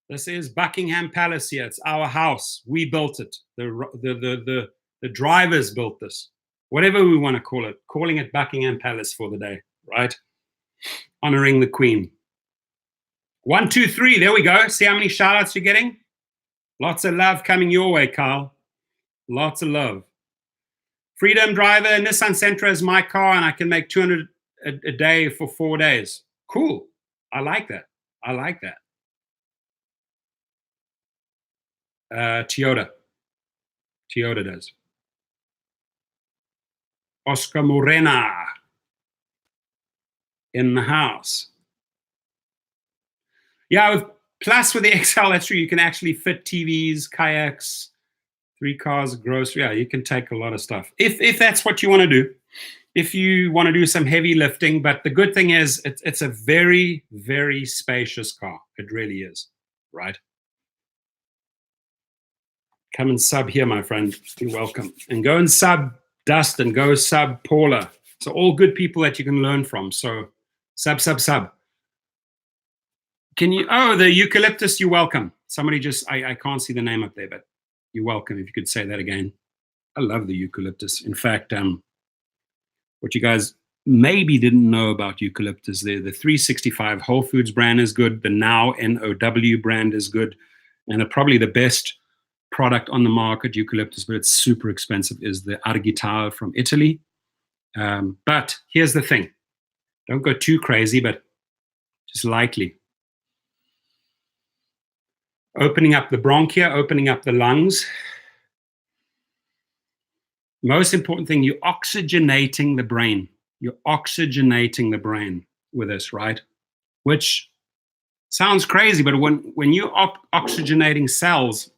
This is Buckingham Palace here. It's our house. We built it. The drivers built this. Whatever we want to call it. Calling it Buckingham Palace for the day, right? Honoring the Queen. 1, 2, 3. There we go. See how many shout outs you're getting? Lots of love coming your way, Kyle. Lots of love. Freedom Driver, Nissan Sentra is my car, and I can make 200 a day for 4 days. Cool. I like that. I like that. Toyota does. Oscar Morena in the house. Yeah, plus with the XL, that's true. You can actually fit TVs, kayaks, 3 cars, grocery. Yeah, you can take a lot of stuff. If that's what you want to do. If you want to do some heavy lifting. But the good thing is it's a very, very spacious car. It really is, right? Come and sub here, my friend. You're welcome. And go and sub Dustin. Go sub Paula. So all good people that you can learn from. So sub. Can you, the eucalyptus, you're welcome. Somebody just, I can't see the name up there, but you're welcome if you could say that again. I love the eucalyptus. In fact, what you guys maybe didn't know about eucalyptus, the 365 Whole Foods brand is good. The Now NOW brand is good. And probably the best product on the market, eucalyptus, but it's super expensive, is the Argitare from Italy. But here's the thing. Don't go too crazy, but just lightly. Opening up the bronchia, opening up the lungs. Most important thing, you're oxygenating the brain. You're oxygenating the brain with this, right? Which sounds crazy, but when you're oxygenating cells,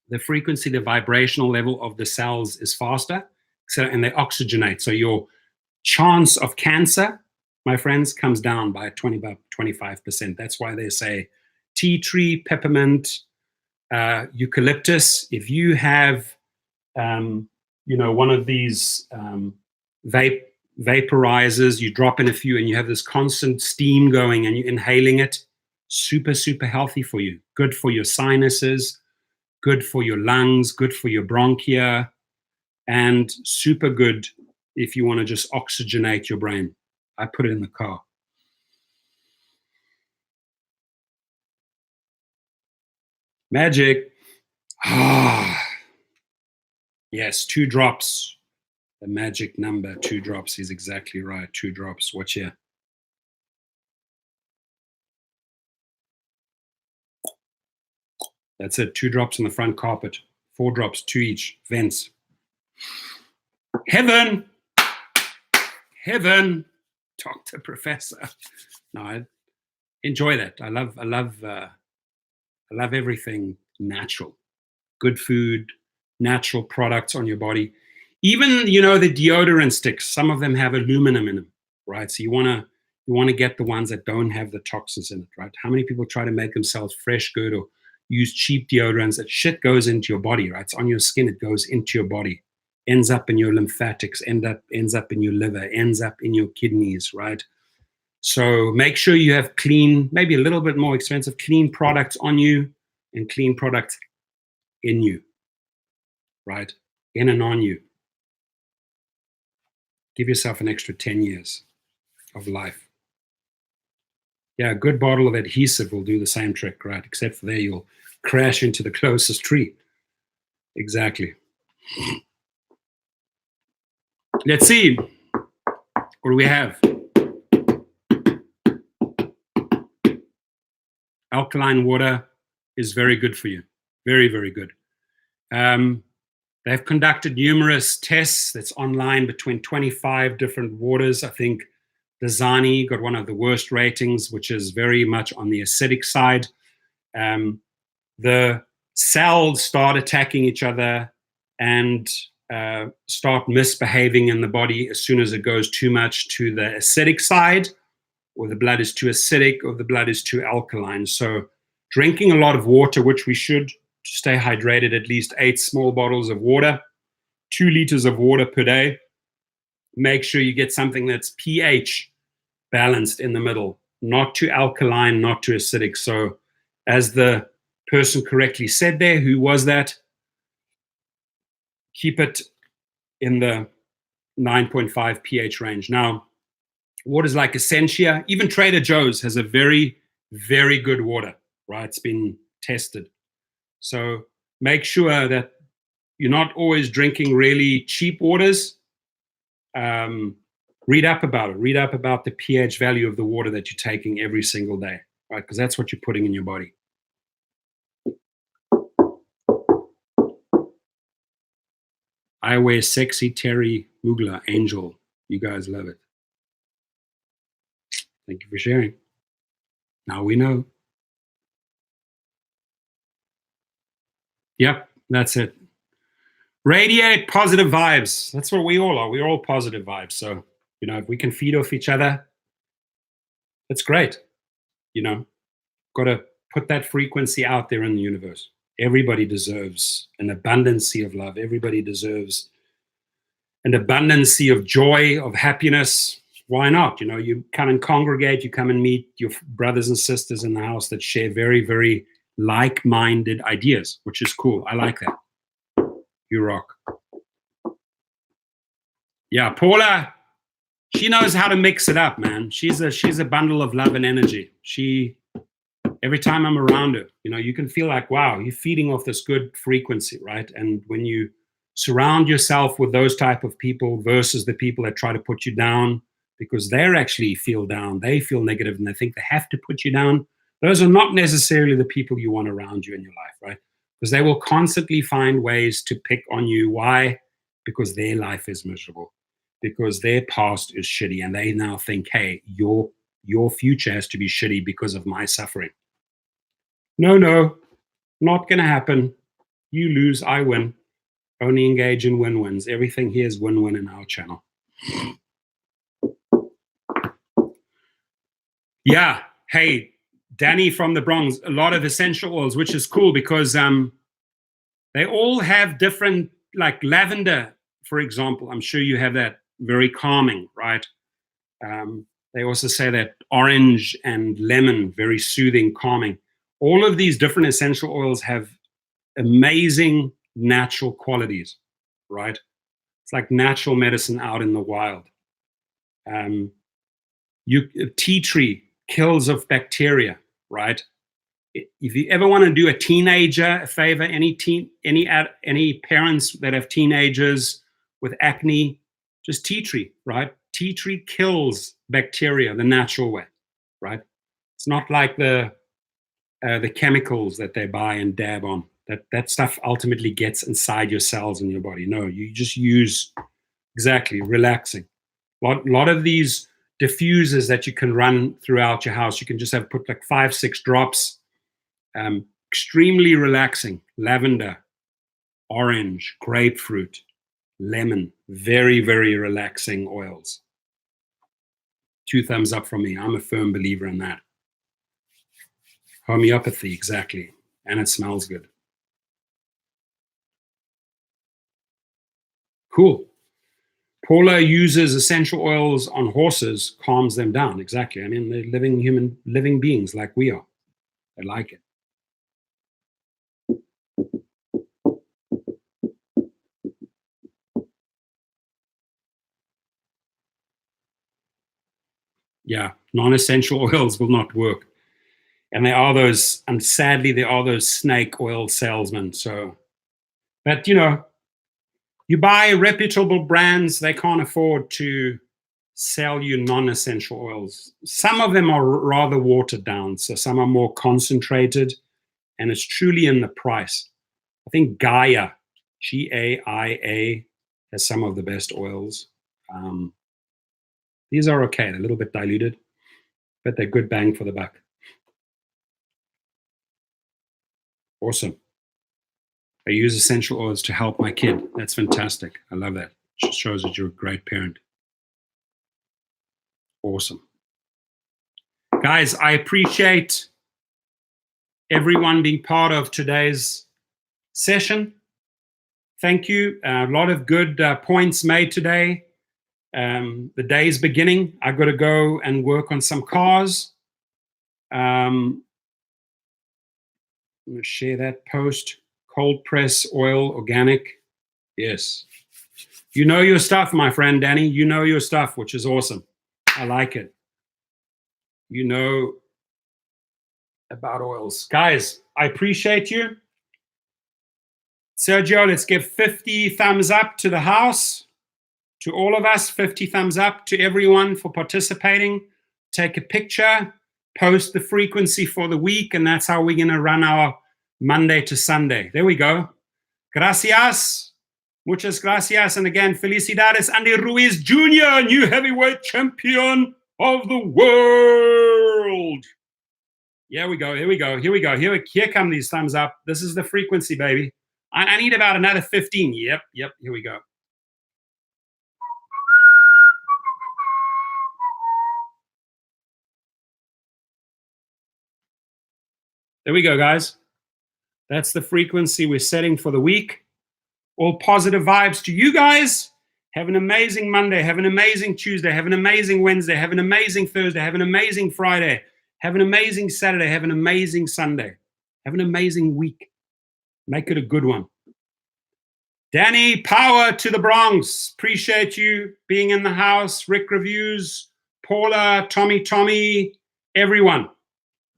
the frequency, the vibrational level of the cells is faster, and they oxygenate. So your chance of cancer, my friends, comes down by 25%. That's why they say tea tree, peppermint, eucalyptus. If you have, one of these vaporizers, you drop in a few and you have this constant steam going and you're inhaling it, super, super healthy for you. Good for your sinuses, good for your lungs, good for your bronchia, and super good if you want to just oxygenate your brain. I put it in the car. Magic. Yes, 2 drops. The magic number, 2 drops. He's exactly right. 2 drops. Watch here. That's it. 2 drops on the front carpet. 4 drops, 2 each. Vents. Heaven. Dr. Professor. No, I enjoy that. I love everything natural. Good food, natural products on your body. Even, the deodorant sticks, some of them have aluminum in them, right? So you want to get the ones that don't have the toxins in it, right? How many people try to make themselves fresh good or use cheap deodorants? That shit goes into your body, right? It's on your skin, it goes into your body, ends up in your lymphatics, ends up in your liver, ends up in your kidneys, right? So make sure you have clean, maybe a little bit more expensive, clean products on you and clean products in you, right? In and on you. Give yourself an extra 10 years of life. Yeah, a good bottle of adhesive will do the same trick, right? Except for there, you'll crash into the closest tree. Exactly. Let's see. What do we have? Alkaline water is very good for you. Very, very good. They've conducted numerous tests that's online between 25 different waters. I think Dasani got one of the worst ratings, which is very much on the acidic side. The cells start attacking each other and start misbehaving in the body as soon as it goes too much to the acidic side, or the blood is too acidic, or the blood is too alkaline. So drinking a lot of water, which we should, to stay hydrated, at least 8 small bottles of water, 2 liters of water per day. Make sure you get something that's pH balanced in the middle, not too alkaline, not too acidic. So as the person correctly said there, who was that? Keep it in the 9.5 pH range. Now, waters like Essentia, even Trader Joe's has a very, very good water, right? It's been tested. So make sure that you're not always drinking really cheap waters. Read up about it. Read up about the pH value of the water that you're taking every single day, right? Because that's what you're putting in your body. I wear sexy Terry Mugler Angel. You guys love it. Thank you for sharing. Now we know. Yep, that's it. Radiate positive vibes. That's what we all are. We're all positive vibes. So, if we can feed off each other, that's great. Got to put that frequency out there in the universe. Everybody deserves an abundancy of love. Everybody deserves an abundancy of joy, of happiness. Why not? You come and congregate, you come and meet your brothers and sisters in the house that share very, very like-minded ideas, which is cool. I like that. You rock. Yeah, Paula, she knows how to mix it up, man. She's a bundle of love and energy. Every time I'm around her, you can feel like, wow, you're feeding off this good frequency, right? And when you surround yourself with those type of people versus the people that try to put you down because they're actually feel down, they feel negative and they think they have to put you down, those are not necessarily the people you want around you in your life, right? Because they will constantly find ways to pick on you. Why? Because their life is miserable, because their past is shitty, and they now think, hey, your future has to be shitty because of my suffering. No, not going to happen. You lose, I win. Only engage in win-wins. Everything here is win-win in our channel. Yeah. Hey, Danny from the Bronx, a lot of essential oils, which is cool because they all have different, like lavender, for example. I'm sure you have that, very calming, right? They also say that orange and lemon, very soothing, calming. All of these different essential oils have amazing natural qualities, right? It's like natural medicine out in the wild. Tea tree kills of bacteria, right? If you ever want to do a teenager a favor, any parents that have teenagers with acne, just tea tree, right? Tea tree kills bacteria the natural way, right? It's not like the chemicals that they buy and dab on. That stuff ultimately gets inside your cells in your body. No, you just use exactly relaxing. Lot of these diffusers that you can run throughout your house, you can just have put like 5-6 drops. Extremely relaxing. Lavender, orange, grapefruit, lemon. Very, very relaxing oils. 2 thumbs up from me. I'm a firm believer in that. Homeopathy, exactly. And it smells good. Cool. Paula uses essential oils on horses, calms them down. Exactly. I mean, they're living beings like we are. They like it. Yeah, non-essential oils will not work. And there are those, and sadly, there are those snake oil salesmen. So, but you buy reputable brands, they can't afford to sell you non-essential oils. Some of them are rather watered down, so some are more concentrated, and it's truly in the price. I think Gaia, Gaia, has some of the best oils. These are okay, they're a little bit diluted, but they're good bang for the buck. Awesome. I use essential oils to help my kid. That's fantastic. I love that. Just shows that you're a great parent. Awesome. Guys, I appreciate everyone being part of today's session. Thank you. A lot of good points made today. The day's beginning. I've got to go and work on some cars. I'm going to share that post. Cold press oil, organic. Yes. You know your stuff, my friend Danny. You know your stuff, which is awesome. I like it. You know about oils. Guys, I appreciate you. Sergio, let's give 50 thumbs up to the house, to all of us, 50 thumbs up to everyone for participating. Take a picture, post the frequency for the week, and that's how we're going to run our Monday to Sunday. There we go. Gracias. Muchas gracias. And again, felicidades, Andy Ruiz Jr., new heavyweight champion of the world. Here we go. Here we go. Here we go. Here come these thumbs up. This is the frequency, baby. I need about another 15. Yep. Here we go. There we go, guys. That's the frequency we're setting for the week. All positive vibes to you guys. Have an amazing Monday. Have an amazing Tuesday. Have an amazing Wednesday. Have an amazing Thursday. Have an amazing Friday. Have an amazing Saturday. Have an amazing Sunday. Have an amazing week. Make it a good one. Danny, power to the Bronx. Appreciate you being in the house. Rick Reviews, Paula, Tommy, everyone.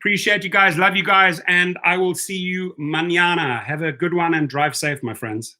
Appreciate you guys. Love you guys. And I will see you mañana. Have a good one and drive safe, my friends.